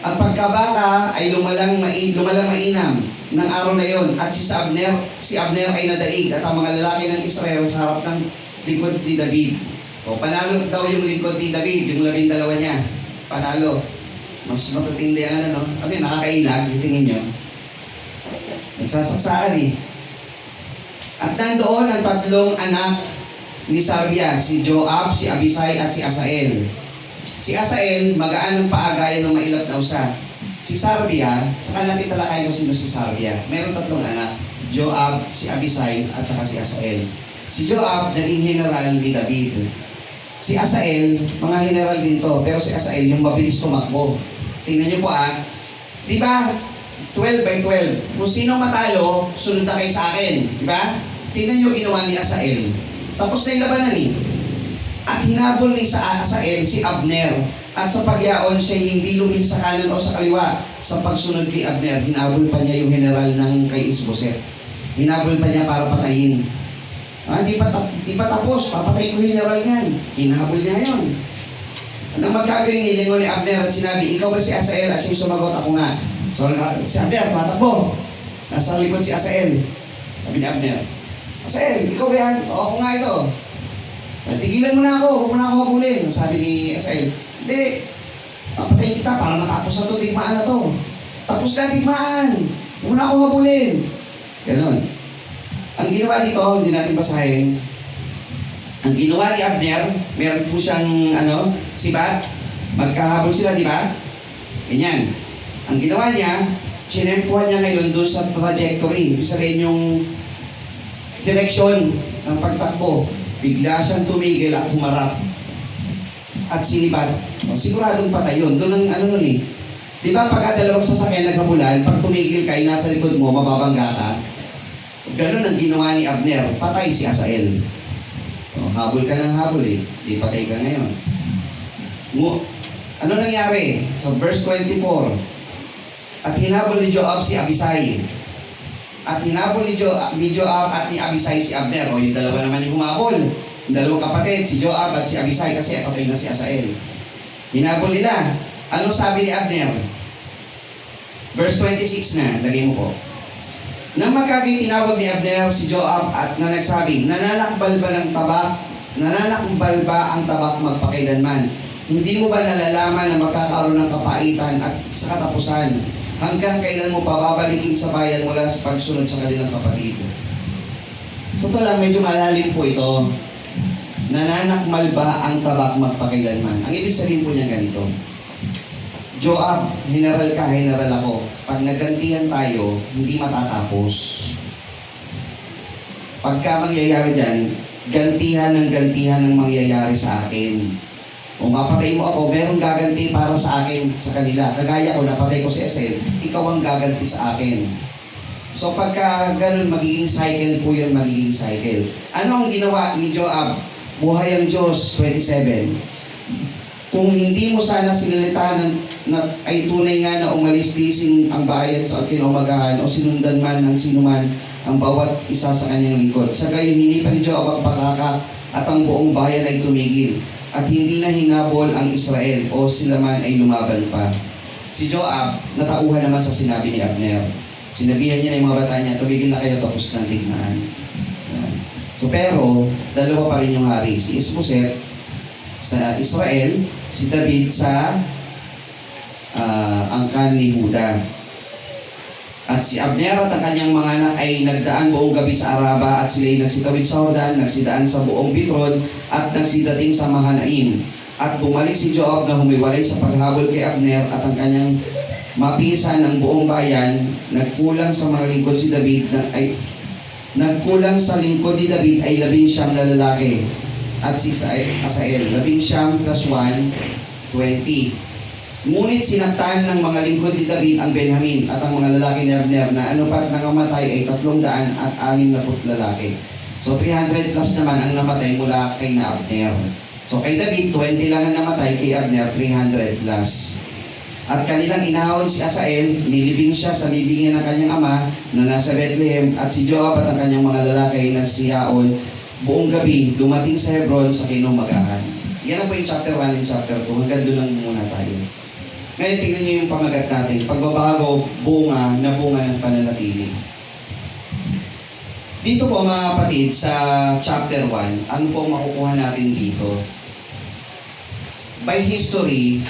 Ang pagkabaka ay lumalang mainam ng araw na yon. At si Abner ay nadaig at ang mga lalaki ng Israel sa harap ng lingkod ni David. O panalo daw yung lingkod ni David, yung 12 niya. Panalo. Mas matutindi ang nakakailag, tingin nyo. Nagsasaksaan At nandoon ang 3 anak ni Sarbia, si Joab, si Abisai, at si Asael. Si Asael, magaan ng paagayan ng mailap na usa. Si Sarbia, saka natin talakayin kung sino si Sarbia. Meron 3 anak, Joab, si Abisai, at saka si Asael. Si Joab, naging general ni David. Si Asael, mga general din to, pero si Asael, yung mabilis tumakbo. Tingnan nyo po di ba? 12 by 12. Kung sino matalo, sunod na kayo sa akin. Di ba? Tingnan nyo ginawa ni Asael. Tapos na yung labanan At hinabol ni Asael si Abner. At sa pagyaon siya hindi lumihis sa kanan o sa kaliwa. Sa pagsunod kay Abner, hinabol pa niya yung general ng kay Isboset. Hinabol pa niya para patayin. Di pa tapos, papatay ko general yan. Hinabol niya yun. Nang magkagawin nilingon ni Abner at sinabi, ikaw ba si Asael? At siya sumagot, ako nga. So si Abner, tumatakbo. Nasa likod si Asael. Sabi ni Abner, Asael, ikaw ba yan? O, ako nga ito. Tigilan mo na ako, huwag mo na ako habulin. Sabi ni Asael, hindi, papatayin kita para matapos na ito, tigmaan na ito. Tapos na, tigmaan. Huwag mo na ako habulin. Ganon. Ang ginawa dito, hindi natin basahin. Ang ginawa ni Abner, meron po siyang sibat. Magkahabol sila, di ba? Ganyan. Ang ginawa niya, chinempuhan niya ngayon doon sa trajectory. Ibig sabihin yung direksyon ng pagtakbo. Bigla siyang tumigil at humarap. At sinibat. Siguradong patay yun. Doon ang Di ba pagka dalawang sasakyan naghabulan, pag tumigil ka, nasa likod mo, mababangga ka. Ganun ang ginawa ni Abner. Patay si Asael. Habol ka ng habol di patay ka ngayon. Ano nangyari? So verse 24. At hinabol ni Joab si Abisai. At hinabol ni Joab at ni Abisai si Abner. Yung dalawa naman yung humabol. Yung dalawang kapatid, si Joab at si Abisai kasi patay na si Asael. Hinabol nila. Ano sabi ni Abner? Verse 26 na, lagay mo po. Nang magkaging tinawag ni Abner si Joab at na nagsabi, nananakbal ba ang tabak magpakailanman? Hindi mo ba nalalaman na magkakaroon ng kapaitan at sa katapusan? hanggang kailan mo pababalikin sa bayan mula sa pagsunod sa kanilang kapatid. Totoo lang, medyo malalim po ito. Nananakmal ba ang tabak magpakailanman? Ang ibig sabihin po niya ganito. Joab, general ka, general ako. Pag nagantihan tayo, hindi matatapos. Pagka mangyayari dyan, gantihan ng mangyayari sa akin. Kung mapatay mo ako, merong gaganti para sa akin, sa kanila. Kagaya ko, napatay ko si Esel, ikaw ang gaganti sa akin. So pagka ganun, magiging cycle po yun, magiging cycle. Ano ang ginawa ni Joab? Buhay ang Diyos, 27. Kung hindi mo sana sinalitaan na ay tunay nga na umalis-lising ang bayan sa kinumagahan o sinundan man ng sinuman ang bawat isa sa kanyang lingkod. Sa gayon, hindi pa ni Joab ang pakaka at ang buong bayan ay tumigil. At hindi na hinabol ang Israel o sila man ay lumaban pa. Si Joab, natauhan naman sa sinabi ni Abner. Sinabihan niya na yung mga bata niya, tumigil na kayo tapos ng digmaan. Yan. So pero, dalawa pa rin yung hari. Si Isboset sa Israel, si David sa angkan ni Huda. At si Abner at ang kanyang mga anak ay nagdaan buong gabi sa Araba at sila'y nagsitawid sa Jordan, nagsidaan sa buong Bitron at nagsidating sa Mahanaim. At bumalik si Joab na humiwalay sa paghabol kay Abner at ang kanyang mapisa ng buong bayan, nagkulang sa mga lingkod si David nagkulang sa lingkod ni David ay 19 na lalaki at si Asael, 19 plus 1, 20. Ngunit sinaktan ng mga lingkod ni David ang Benjamin at ang mga lalaki ni Abner na ano pat nangamatay ay 360 lalaki. So 300 plus naman ang namatay mula kay na Abner. So kay David, 20 lang ang namatay, kay Abner 300 plus. At kanilang inahon si Asael, nilibing siya sa libingan ng kanyang ama na nasa Bethlehem at si Joab at ang kanyang mga lalaki nagsiyaon buong gabi dumating sa Hebron sa kinumagahan. Yan ang po yung chapter 1 and chapter 2. Hanggang doon lang muna tayo. Ngayon, tingnan niyo yung pamagat natin. Pagbabago, bunga ng pananatili. Dito po mga kapatid, sa chapter 1, ano po makukuha natin dito? By history,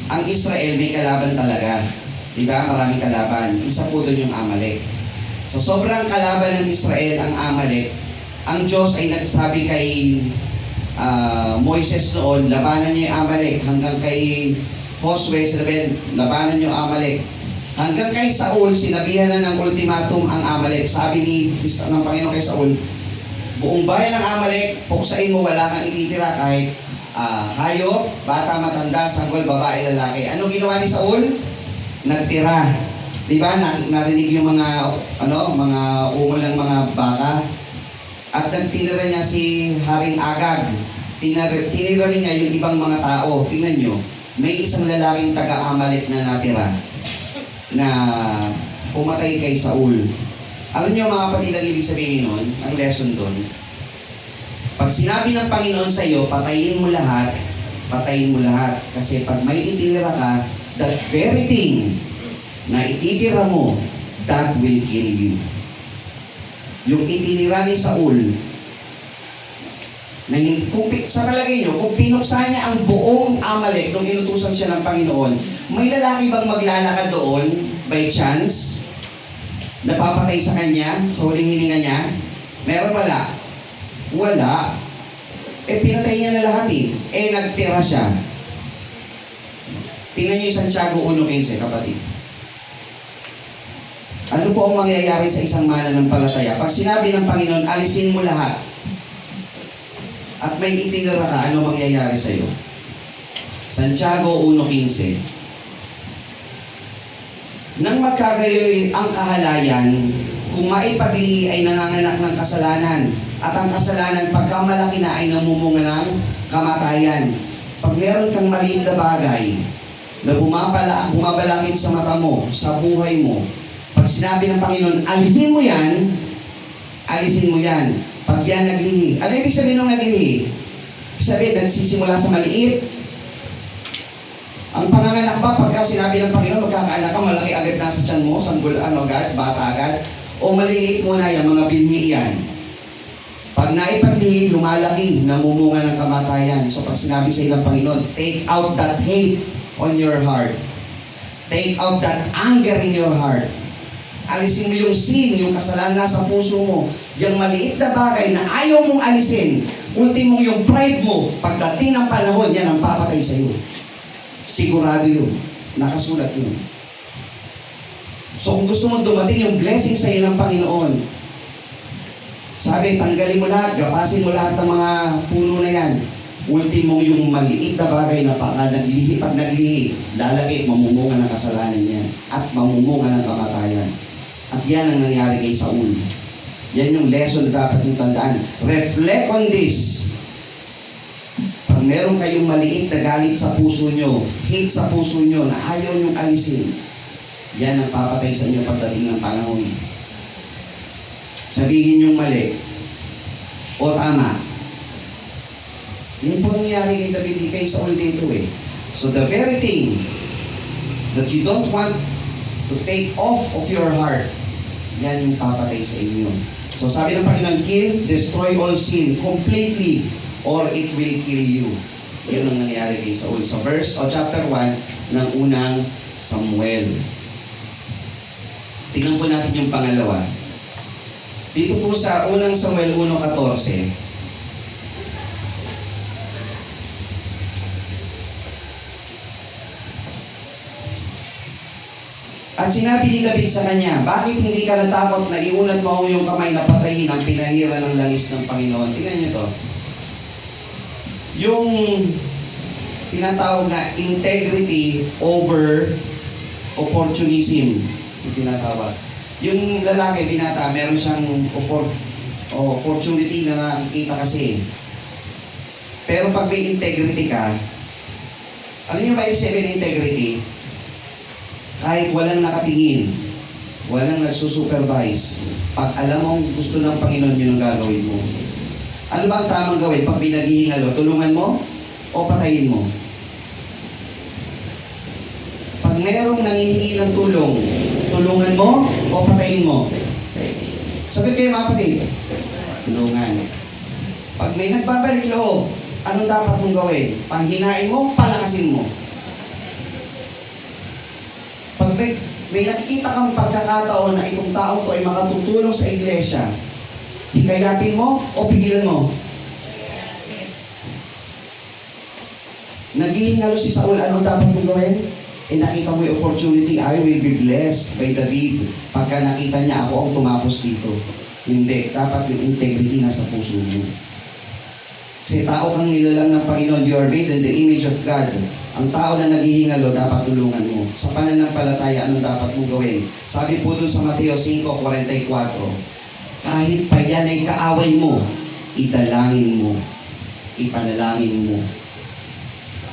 ang Israel may kalaban talaga. Diba? Maraming kalaban. Isa po doon yung Amalek. So sobrang kalaban ng Israel ang Amalek, ang Diyos ay nagsabi kay Moises noon, labanan niyo yung Amalek hanggang kay Josue, labanan niyo Amalek. Hanggang kay Saul, sinabihan na ng ultimatum ang Amalek. Sabi ng Panginoon kay Saul, buong bayan ng Amalek, puksain mo, wala kang ititira kahit hayop, bata, matanda, sanggol, babae, lalaki. Ano ginawa ni Saul? Nagtira. Diba? Narinig yung mga ungol ng mga baka. At nagtinira niya si Haring Agag. Tinira rin niya yung ibang mga tao. Tingnan nyo, may isang lalaking taga-Amalek na natira na pumatay kay Saul. Alam niyo mga kapatid, ang ibig sabihin nun, ang lesson doon, pag sinabi ng Panginoon sa iyo, patayin mo lahat. Kasi pag may itinira ka, that very thing na ititira mo, that will kill you. Yung itinira ni Saul, na sa palagay nyo, kung pinuksan niya ang buong Amalek nung inutusan siya ng Panginoon, may lalaki bang maglalakad doon by chance? Napapatay sa kanya, sa huling hininga niya? Meron wala? Wala. Pinatay niya na lahat nagtira siya. Tingnan niyo yung Santiago 1:15, kapatid. Ano po ang mangyayari sa isang mananampalataya? Pag sinabi ng Panginoon, alisin mo lahat, at may itinira ka, ano mangyayari sa iyo? Santiago 1:15. Nang magkagayoy ang kahalayan, kung maipaglihi ay nanganganak ng kasalanan, at ang kasalanan pagkamalaki na ay namumunga ng kamatayan. Pag meron kang maliit na bagay na bumabalakid sa mata mo, sa buhay mo, pag sinabi ng Panginoon, alisin mo yan, pag yan naglihi. Ano ibig sabihin ng naglihi? Ibig sabihin, nagsisimula sa maliit. Ang panganganak ba, pagka sinabi ng Panginoon, magkakaanak ka, malaki agad nasa tiyan mo, sanggol, bata agad, o maliliit muna yan, mga binhi yan. Pag naipaglihi, lumalaki, namumunga ng kamatayan. So pag sinabi sa ilang Panginoon, take out that hate on your heart. Take out that anger in your heart. Alisin mo yung sin, yung kasalanan sa puso mo. Yung maliit na bagay na ayaw mong alisin. Ultimong yung pride mo, pagdating ng panahon, yan ang papatay sa iyo. Sigurado yun. Nakasulat yun. So kung gusto mo dumating yung blessing sa iyo ng Panginoon, sabi, tanggalin mo lahat, gapasin mo lahat ng mga puno na yan. Ultimong yung maliit na bagay na pag naglihi, lalaki, mamumunga ng kasalanan niya at mamumunga ng kamatayan. At yan ang nangyari kay Saul. Yan yung lesson na dapat yung tandaan. Reflect on this. Pag meron kayong maliit na galit sa puso nyo, hate sa puso nyo, na ayaw nyong alisin, yan ang papatay sa inyo pagdating ng panahon. Sabihin yung mali o tama. Yan po nangyari kay David, kay Saul dito eh. So the very thing that you don't want to take off of your heart, yan yung papatay sa inyo. So sabi ng Panginoon, kill, destroy all sin completely or it will kill you. Yun ang nangyari kay Saul. Sa verse o chapter 1 ng unang Samuel. Tingnan po natin yung pangalawa. Dito po sa unang Samuel 1:14. At sinabi ni David sa kanya, bakit hindi ka natakot na iunat mo ang iyong kamay na patayin ang pinahira ng langis ng Panginoon? Tingnan niyo to. Yung tinatawag na integrity over opportunism. Yung tinatawag. Yung lalaki, binata, meron siyang opportunity na nakikita kasi. Pero pag may integrity ka, alam niyo ba yung 7 integrity? Kahit walang nakatingin, walang nagsusupervise, pag alam mong gusto ng Panginoon, yun ang gagawin mo. Ano ba ang tamang gawin? Pag pinaghihingalo, tulungan mo o patayin mo? Pag merong nangihingi ng tulong, tulungan mo o patayin mo? Sabi kayo mga kapatid, tulungan. Pag may nagbabalik loob, anong dapat mong gawin? Panghinain mo, palakasin mo. Pag may nakikita kang pagkakataon na itong tao to ay makatutulong sa iglesia, hikayatin mo o pigilan mo? Naghihingalo si Saul, ano dapat mong gawin? Nakita mo yung opportunity, I will be blessed by David. Pagka nakita niya ako ang tumapos dito. Hindi, dapat yung integrity nasa puso mo. Kasi tao kang nilalang ng Panginoon, you are made in the image of God. Ang tao na naghihingalo, dapat tulungan mo. Sa pananampalataya, anong dapat mong gawin? Sabi po dun sa Mateo 5:44, kahit pa yan ay kaaway mo, idalangin mo, ipanalangin mo.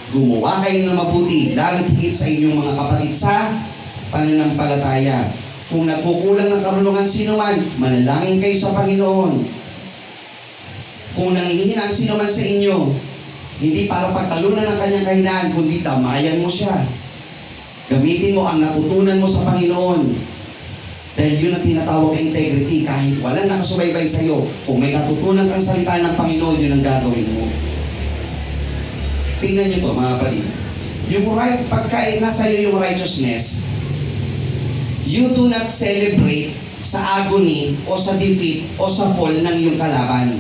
Gumawa kayo ng mabuti, lalo higit sa inyong mga kapatid sa pananampalataya. Kung nagkukulang ng karunungan sino man, manalangin kayo sa Panginoon. Kung nanghihina ang sino man sa inyo, hindi para pagtalunan ng kanyang kahinaan, kundi damayan mo siya. Gamitin mo ang natutunan mo sa Panginoon. Dahil yun ang tinatawag na integrity. Kahit walang nakasubaybay sa iyo, kung may natutunan kang salita ng Panginoon, yun ang gagawin mo. Tingnan nyo to mga kapatid. Yung right, pagka nasa iyo yung righteousness, you do not celebrate sa agony o sa defeat o sa fall ng iyong kalaban.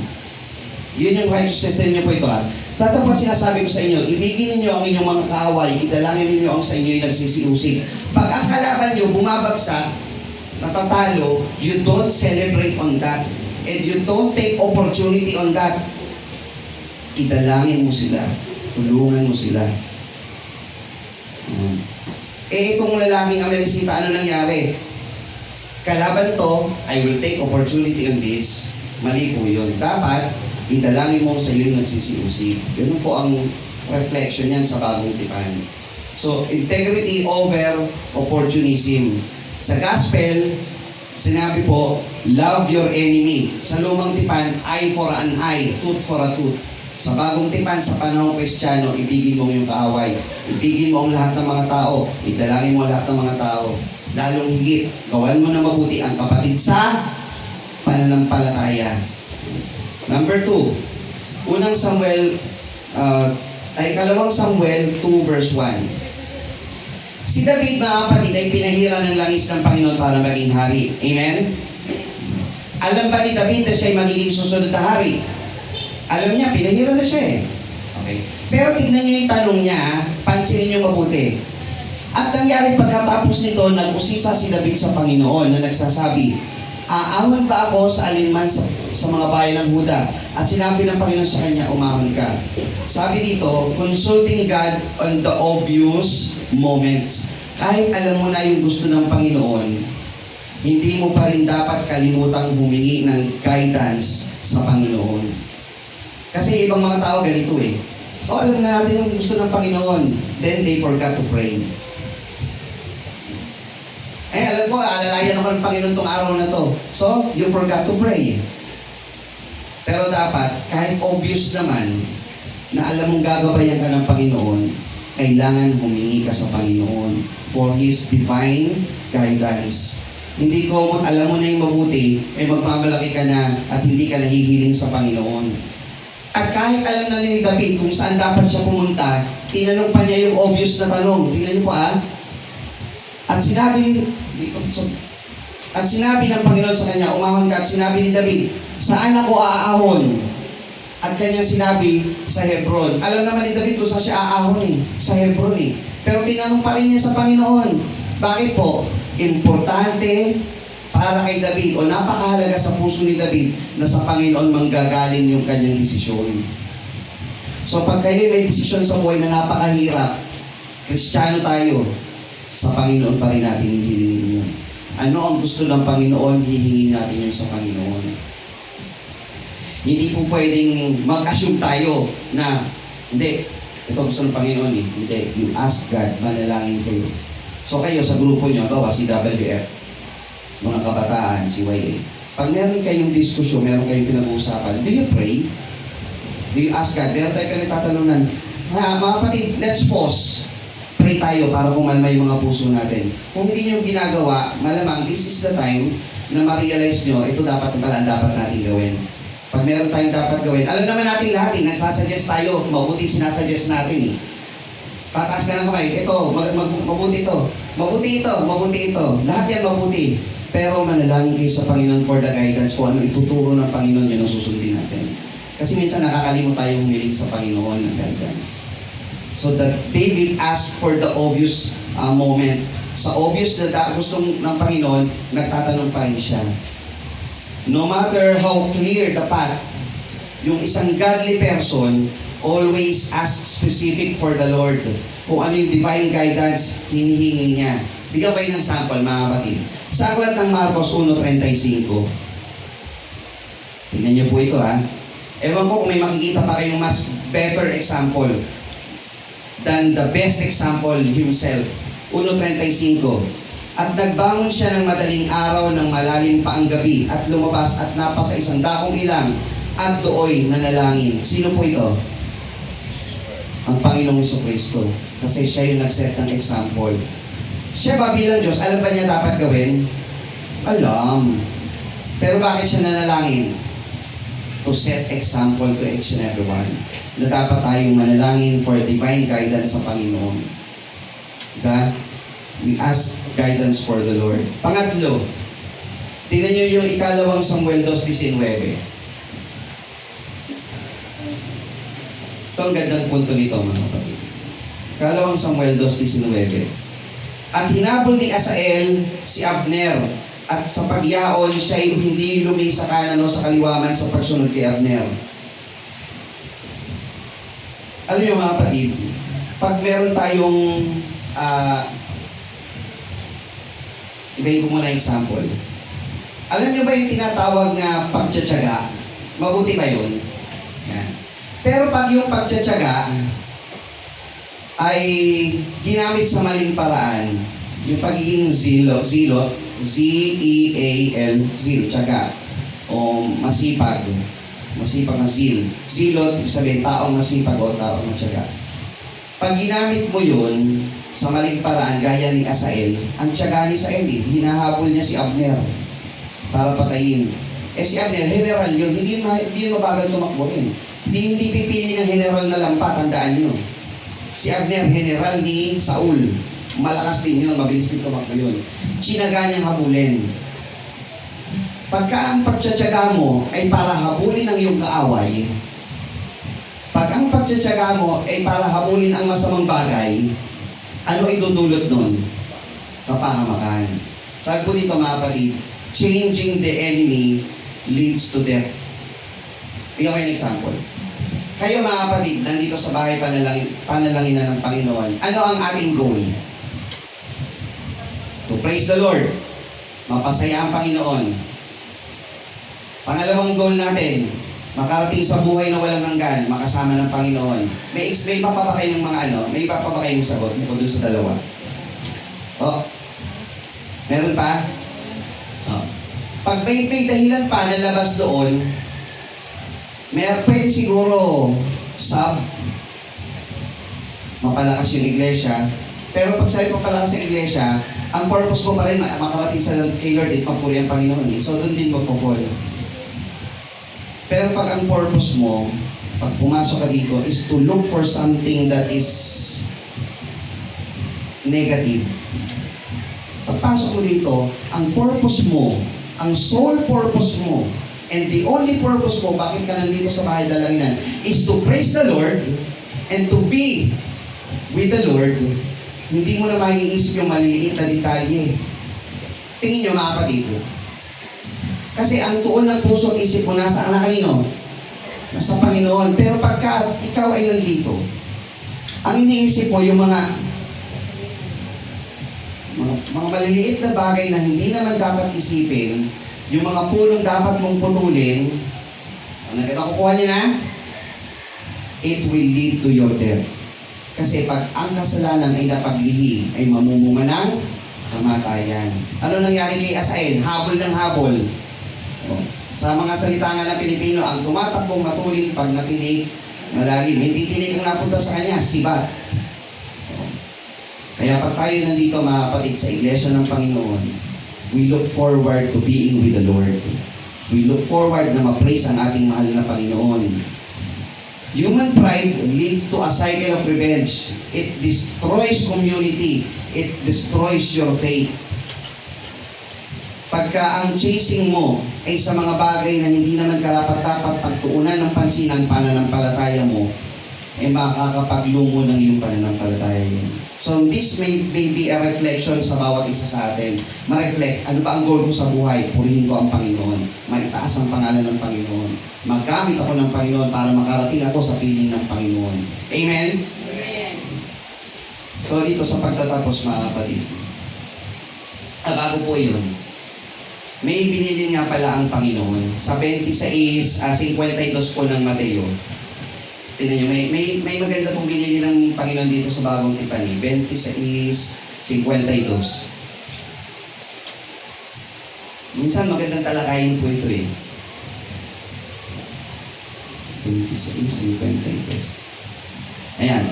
Yun yung righteousness ninyo po ito ha. Tatapos sinasabi ko sa inyo, ibigin ninyo ang inyong mga kaaway, idalangin ninyo ang sa inyo yung nagsisiusig. Pag ang kalaban nyo bumabagsak, natatalo, you don't celebrate on that. And you don't take opportunity on that. Idalangin mo sila. Tulungan mo sila. Itong lalaking Amelisita, ano nangyari? Kalaban to, I will take opportunity on this. Mali po yun. Dapat, idalangin mo sa iyo yung nagsisiusig. Ganun po ang reflection yan sa bagong tipan. So, integrity over opportunism. Sa gospel, sinabi po, love your enemy. Sa lumang tipan, eye for an eye, tooth for a tooth. Sa bagong tipan, sa panahong Kristiyano, ibigin mo yung kaaway. Ibigin mo ang lahat ng mga tao. Idalangin mo ang lahat ng mga tao. Lalong higit, gawan mo na mabuti ang kapatid sa pananampalataya. Number 2, unang Samuel, kalawang Samuel 2 verse 1. Si David, mga kapatid, ay pinahiran ng langis ng Panginoon para maging hari. Amen? Alam ba ni David na siya ay magiging susunod na hari? Alam niya, pinahiran na siya eh. Okay. Pero tignan niyo yung tanong niya, pansinin niyo mabuti. At nangyari pagkatapos nito, nag-usisa si David sa Panginoon na nagsasabi, aahon ba ako sa alinman sa mga bayan ng Huda? At sinabi ng Panginoon sa kanya, umahon ka. Sabi dito, consulting God on the obvious moments. Kahit alam mo na yung gusto ng Panginoon, hindi mo pa rin dapat kalimutang humingi ng guidance sa Panginoon. Kasi ibang mga tao ganito eh. Alam na natin yung gusto ng Panginoon. Then they forgot to pray. Alam ko, alalayan ako ng Panginoon tong araw na to. So, you forgot to pray. Pero dapat, kahit obvious naman, na alam mong gagabayan ka ng Panginoon, kailangan humingi ka sa Panginoon for His divine guidance. Hindi ko, alam mo na yung mabuti, magmamalaki ka na at hindi ka nahihiling sa Panginoon. At kahit alam na ni David kung saan dapat siya pumunta, tinanong pa niya yung obvious na tanong. Tingnan niyo po At sinabi ng Panginoon sa kanya, umahon ka. At sinabi ni David, saan ako aahon? At kanyang sinabi, sa Hebron. Alam naman ni David kung saan siya aahon sa Hebron Pero tinanong pa rin niya sa Panginoon. Bakit po? Importante para kay David o napakahalaga sa puso ni David na sa Panginoon manggagaling yung kanyang desisyon. So pag kayo may desisyon sa buhay na napakahirap, Kristiyano tayo, sa Panginoon pa rin natin hihilingin yun. Ano ang gusto ng Panginoon, hihingin natin yun sa Panginoon. Hindi po pwedeng mag-assume tayo na, hindi, ito gusto ng Panginoon Hindi, you ask God, manalangin kayo. So kayo sa grupo nyo, bawa si WF, mga kabataan, si YA. Pag meron kayong diskusyon, meron kayong pinag-uusapan, do you pray? Do you ask God? Meron tayo pinagtatanungan, mga kapatid, let's pause. Pray tayo para kumalma yung mga puso natin. Kung hindi nyo ginagawa, malamang this is the time na ma-realize nyo, ito dapat pala ang dapat natin gawin. Pag meron tayong dapat gawin, alam naman natin lahat nagsasuggest tayo, mabuti sinasuggest natin Tataas ka ng kamay, ito, mabuti ito. Mabuti ito, mabuti ito. Lahat yan mabuti. Pero manalangin kayo sa Panginoon for the guidance kung ano ituturo ng Panginoon yun ang susundin natin. Kasi minsan nakakalimot tayo humiling sa Panginoon ng guidance. So that David asked for the obvious moment. Sa obvious na gustong ng Panginoon, nagtatanong pa rin siya. No matter how clear the path, yung isang godly person always ask specific for the Lord. Kung ano yung divine guidance, hinihingi niya. Bigyan kayo ng sample, mga kapatid. Sa aklat ng Marcos 1:35. Tingnan niyo po ito Ewan ko kung may makikita pa kayong mas better example than the best example himself. 1:35. At nagbangon siya ng madaling araw ng malalim pa ang gabi at lumabas at napasa isang dakong ilang at dooy nanalangin. Sino po ito? Ang Panginoong Jesucristo. Kasi siya yung nag-set ng example. Siya ba bilang Diyos, alam ba niya dapat gawin? Alam. Pero bakit siya nanalangin? To set example to each and everyone. Na dapat tayong manalangin for divine guidance sa Panginoon. Diba? We ask guidance for the Lord. Pangatlo, tingnan niyo yung ikalawang Samuel 2:19. Ito ang gandang punto nito, mga kapatid. Ikalawang Samuel 2:19. At hinabol ni Asael si Abner, at sa pagyaon siya ay hindi lumi sa kanan o sa kaliwaman sa pagsunod kay Abner. Alam niyo mga kapatid, pag meron tayong ibahin ko muna example. Alam niyo ba yung tinatawag na pagtsatsaga? Mabuti ba yun? Yan. Pero pag yung pagtsatsaga ay ginamit sa maling paraan, yung pagiging zilot, Z-E-A-L, zil, tsaga, o masipag na zil. Zilot, sabihin, taong masipag o taong matyaga. Pag ginamit mo yun sa maling paraan, gaya ni Asael, ang tsaga ni Asael, hinahabol niya si Abner para patayin. Si Abner, general yun, hindi yun mabagal tumakbuhin. Hindi pipili ng general na lampa, tandaan nyo. Si Abner, general ni Saul. malakas din yun, mabilis din tumakbo yun. Tsinaga niyang habulin. Pagka ang pagtsatsaga mo ay para habulin ang iyong kaaway, pag ang pagtsatsaga mo ay para habulin ang masamang bagay, ano idudulot nun? Kapahamakan. Sabi po dito mga kapatid, changing the enemy leads to death. Bigyan ko yung example. Kayo mga kapatid, nandito sa bahay panalangin ng Panginoon. Ano ang ating goal? To praise the Lord. Mapasaya ang Panginoon. Pangalawang goal natin, makarating sa buhay na walang hanggan, makasama ng Panginoon. May pa ba kayong mga may iba pa ba kayong sagot bukod doon sa dalawa? Oh, meron pa? Oh. Pag may dahilan pa na labas doon, pwede siguro mapalakas yung iglesia. Pero pag sabi mapalakas yung iglesia, ang purpose mo pa rin makarating sa kay Lord at magpuri ang Panginoon. So doon din magpo-fall. Pero pag ang purpose mo, pag pumasok ka dito, is to look for something that is negative. Pagpasok mo dito, ang purpose mo, ang sole purpose mo, and the only purpose mo, bakit ka nandito sa bahay dalanginan, is to praise the Lord and to be with the Lord. Hindi mo na maiisip yung maliliit na detalye. Tingin nyo mga kapatid. Kasi ang tuon ng puso at isip mo nasa kanino? Nasa Panginoon. Pero pagka ikaw ay nandito, ang iniisip mo yung mga maliliit na bagay na hindi naman dapat isipin, yung mga pulong dapat mong putulin, ang nakukuha niya na, it will lead to your death. Kasi pag ang kasalanan ay napaglihi, ay mamumunga ng kamatayan. Ano nangyari kay Asael? Habol ng habol. Sa mga salita nga ng Pilipino, ang tumatakbong matulin pag natinig, malalim. Hindi tinig ang napunta sa kanya, sibat. Kaya pag tayo nandito mga kapatid sa Iglesia ng Panginoon, we look forward to being with the Lord. We look forward na ma-praise ang ating mahal na Panginoon. Human pride leads to a cycle of revenge. It destroys community. It destroys your faith. Pagka ang chasing mo ay sa mga bagay na hindi naman karapat-dapat pagtuunan ng pansin ang pananampalataya mo, ay makakapaglungo ng iyong pananampalataya yun. So this may be a reflection sa bawat isa sa atin. Ma-reflect, ano ba ang goal ko sa buhay? Purihin ko ang Panginoon. Maitaas ang pangalan ng Panginoon. Maggamit ako ng Panginoon para makarating ako sa piling ng Panginoon. Amen? Amen. So dito sa pagtatapos mga kapatid, bago po yun, may binili nga pala ang Panginoon sa 26, 52 po ng Mateo. Tingnan nyo, may maganda pong binili ng Panginoon dito sa Bagong Tipani. 26, 52. Minsan magandang talakayin po ito eh. 26, 52. Ayan.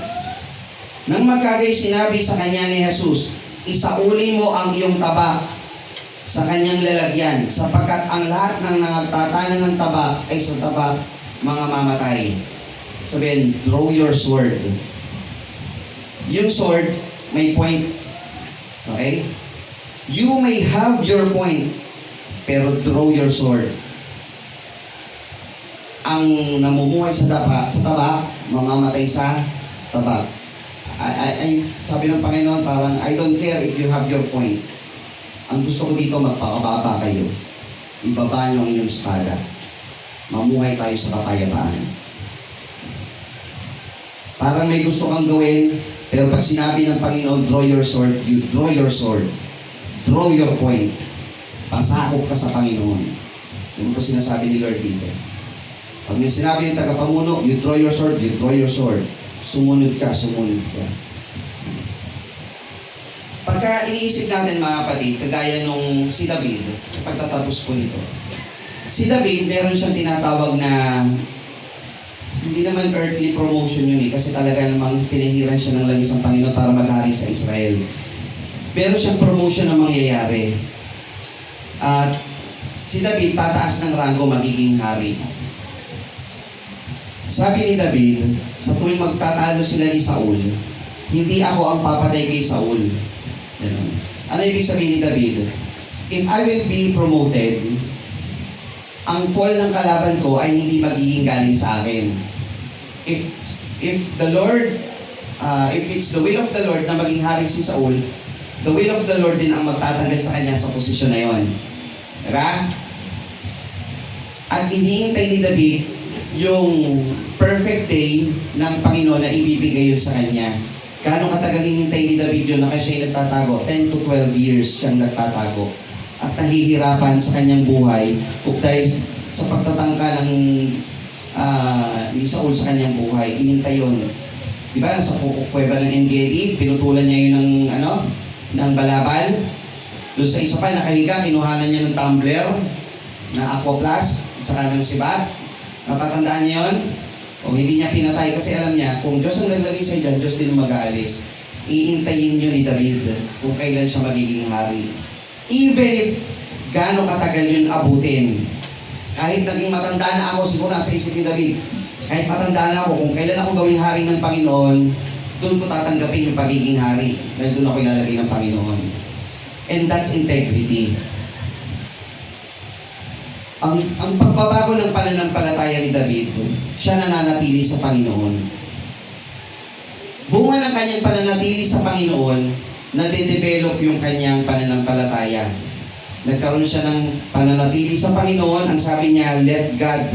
Nang magkagay sinabi sa kanya ni Jesus, isauli mo ang iyong tabak sa kanyang lalagyan, sapagkat ang lahat ng nagtatanan ng tabak ay sa tabak mga mamatay. Sabihin, draw your sword. Yung sword, may point. Okay? You may have your point, pero draw your sword. Ang namumuhay sa tabak, mamamatay sa tabak. Sabi ng Panginoon, parang, I don't care if you have your point. Ang gusto ko dito, magpakababa kayo. Ibaba niyo ang inyong espada. Mamuhay tayo sa kapayapaan. Parang may gusto kang gawin, pero pag sinabi ng Panginoon, draw your sword, you draw your sword. Draw your point. Pasakop ka sa Panginoon. Yun po sinasabi ni Lord dito. Pag may sinabi yung tagapamuno, you draw your sword, you draw your sword. Sumunod ka, sumunod ka. Pagka iniisip natin mga kapatid, kagaya nung si David, sa pagtatapos po nito, si David, meron siyang tinatawag na hindi naman earthly promotion yun eh, kasi talaga namang pinahiran siya ng langis ng Panginoon para maghari sa Israel. Pero siyang promotion na mangyayari. At si David, tataas ng rango, magiging hari. Sabi ni David, sa tuwing magtatalo sila ni Saul, hindi ako ang papatay kay Saul, Ganun. Ano ibig sabihin ni David? If I will be promoted, ang fall ng kalaban ko ay hindi magiging galing sa akin. If the Lord, if it's the will of the Lord na maging hari si Saul, the will of the Lord din ang magtatanggal sa kanya sa posisyon na yon. Diba? At iniintay ni David yung perfect day ng Panginoon na ibibigay yun sa kanya. Gaano katagal inintay ni David yun na kasi siya nagtatago? 10 to 12 years siyang nagtatago. At nahihirapan sa kanyang buhay dahil sa pagtatangka ng ni Saul sa kanyang buhay. Inintay yun. Diba? Sa kuweba ng Engedi, pinutulan niya yun ng balabal. Doon sa isa pa, nakahiga, kinuhanan niya ng tumbler na aqua plus at saka ng sibat. Natatandaan niyo yun? O hindi niya pinatay kasi alam niya, kung Diyos ang naglagay sa dyan, Diyos din ang mag-aalis. Iintayin niyo ni David kung kailan siya magiging hari. Even if gaano katagal yun abutin. Kahit naging matanda na ako, siguro nasa isip ni David, kahit matanda na ako, kung kailan ako gawing hari ng Panginoon, doon ko tatanggapin yung pagiging hari. Dahil doon ako ilalagay ng Panginoon. And that's integrity. Ang pagbabago ng pananampalataya ni David, siya nananatili sa Panginoon. Bunga ng kanyang pananatili sa Panginoon, nade-develop yung kanyang pananampalataya. Nagkaroon siya ng pananatili sa Panginoon, ang sabi niya, let God.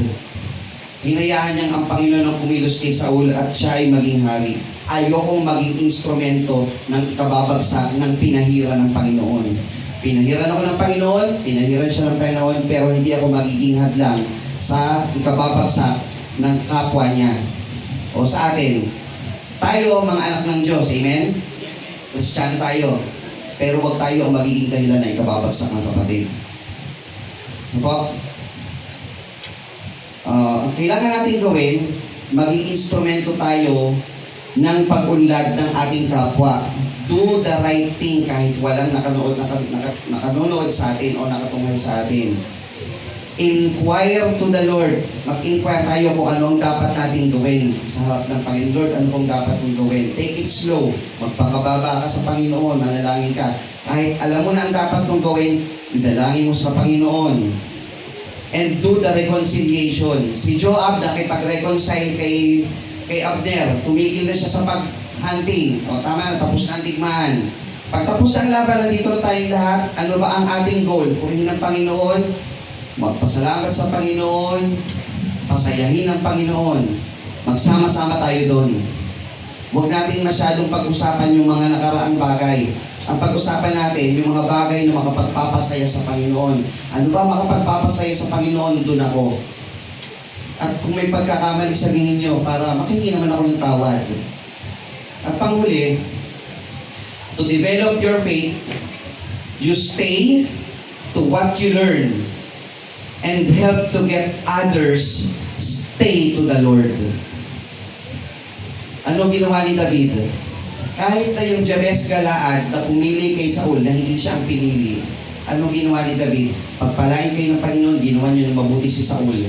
Hinayaan niyang ang Panginoon ang kumilos kay Saul at siya ay maging hari. Ayokong maging instrumento ng ikababagsak ng pinahira ng Panginoon. Pinahiran ako ng Panginoon, pinahiran siya ng Panginoon, pero hindi ako magiging hadlang sa ikababagsak ng kapwa niya. O sa atin, tayo mga anak ng Diyos, amen? Kristiyano tayo, pero wag tayo ang magiging dahilan na ikababagsak ng kapatid. Ano po? Ang kailangan natin gawin, maging instrumento tayo ng pag-unlad ng ating kapwa. Do the right thing kahit walang nakanonood sa atin o nakatunghay sa atin. Inquire to the Lord. Mag-inquire tayo kung ano ang dapat natin gawin sa harap ng Panginoon. Lord, ano kong dapat mong gawin? Take it slow. Magpakababa ka sa Panginoon. Manalangin ka. Kahit alam mo na ang dapat mong gawin, idalangin mo sa Panginoon. And do the reconciliation. Si Joab nakipag-reconcile kay Abner. Tumigil na siya sa hunting. O tama na, tapos na ang digmaan. Pag tapos ang laban, nandito tayong lahat. Ano ba ang ating goal? Purihin ang Panginoon, magpasalamat sa Panginoon, pasayahin ang Panginoon. Magsama-sama tayo doon. Huwag natin masyadong pag-usapan yung mga nakaraang bagay. Ang pag-usapan natin, yung mga bagay na makapagpapasaya sa Panginoon. Ano ba makapagpapasaya sa Panginoon? Doon ako. At kung may pagkakamali, sabihin nyo para makihingi naman ako ng tawad. At panghuli, to develop your faith, you stay to what you learn and help to get others stay to the Lord. Ano ginawa ni David? Kahit na yung Jabez Galaad na pumili kay Saul na hindi siya ang pinili, ano ginawa ni David? Pagpalain kayo ng Panginoon, ginawa niyo ng mabuti si Saul.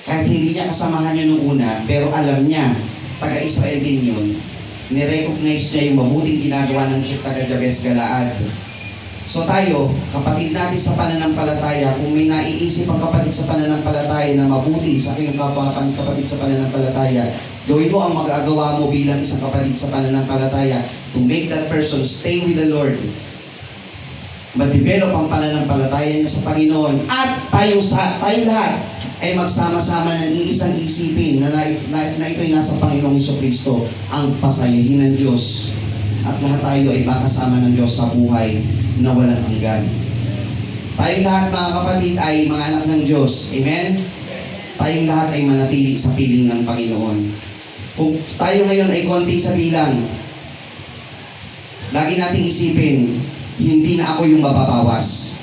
Kahit hindi niya kasamahan niyo nung una, pero alam niya, taga-Israel din yun, nirecognize niya yung mabuting ginagawa ng taga-Jabez Galaad. So tayo, kapatid natin sa pananampalataya, kung may naiisip ang kapatid sa pananampalataya na mabuti sa kayong kapatid sa pananampalataya, gawin mo ang magagawa mo bilang isang kapatid sa pananampalataya to make that person stay with the Lord. Ma-develop ang pananampalataya niya sa Panginoon at tayong lahat ay magsama-sama ng iisang isipin na ito'y nasa Panginoong Jesucristo, ang pasayahin ng Diyos. At lahat tayo ay makasama ng Diyos sa buhay na walang hanggan. Tayong lahat mga kapatid ay mga anak ng Diyos. Amen? Tayong lahat ay manatili sa piling ng Panginoon. Kung tayo ngayon ay konti sa bilang, lagi nating isipin, hindi na ako yung mababawas.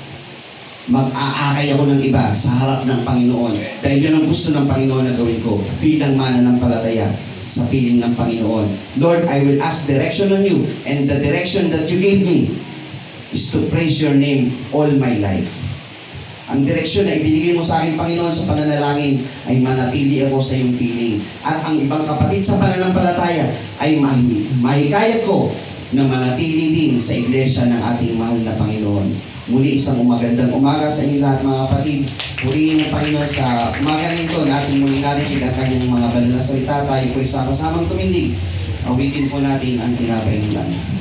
Mag-aakay ako ng iba sa harap ng Panginoon. Dahil yun ang gusto ng Panginoon na gawin ko bilang mananampalataya sa piling ng Panginoon. Lord, I will ask direction on you, and the direction that you gave me is to praise your name all my life. Ang direksyon na ibinigay mo sa akin, Panginoon, sa pananalangin ay manatili ako sa iyong piling. At ang ibang kapatid sa pananampalataya ay mahikayat ko na manatili din sa iglesia ng ating mahal na Panginoon. Muli isang magandang umaga sa inyo lahat mga kapatid. Purihin ng Panginoon sa umaga na ito na ating muling narinig ang kanyang mga banal na salita. Tayo po sama-samang tumindig. Awitin po natin ang tinapay ng langit.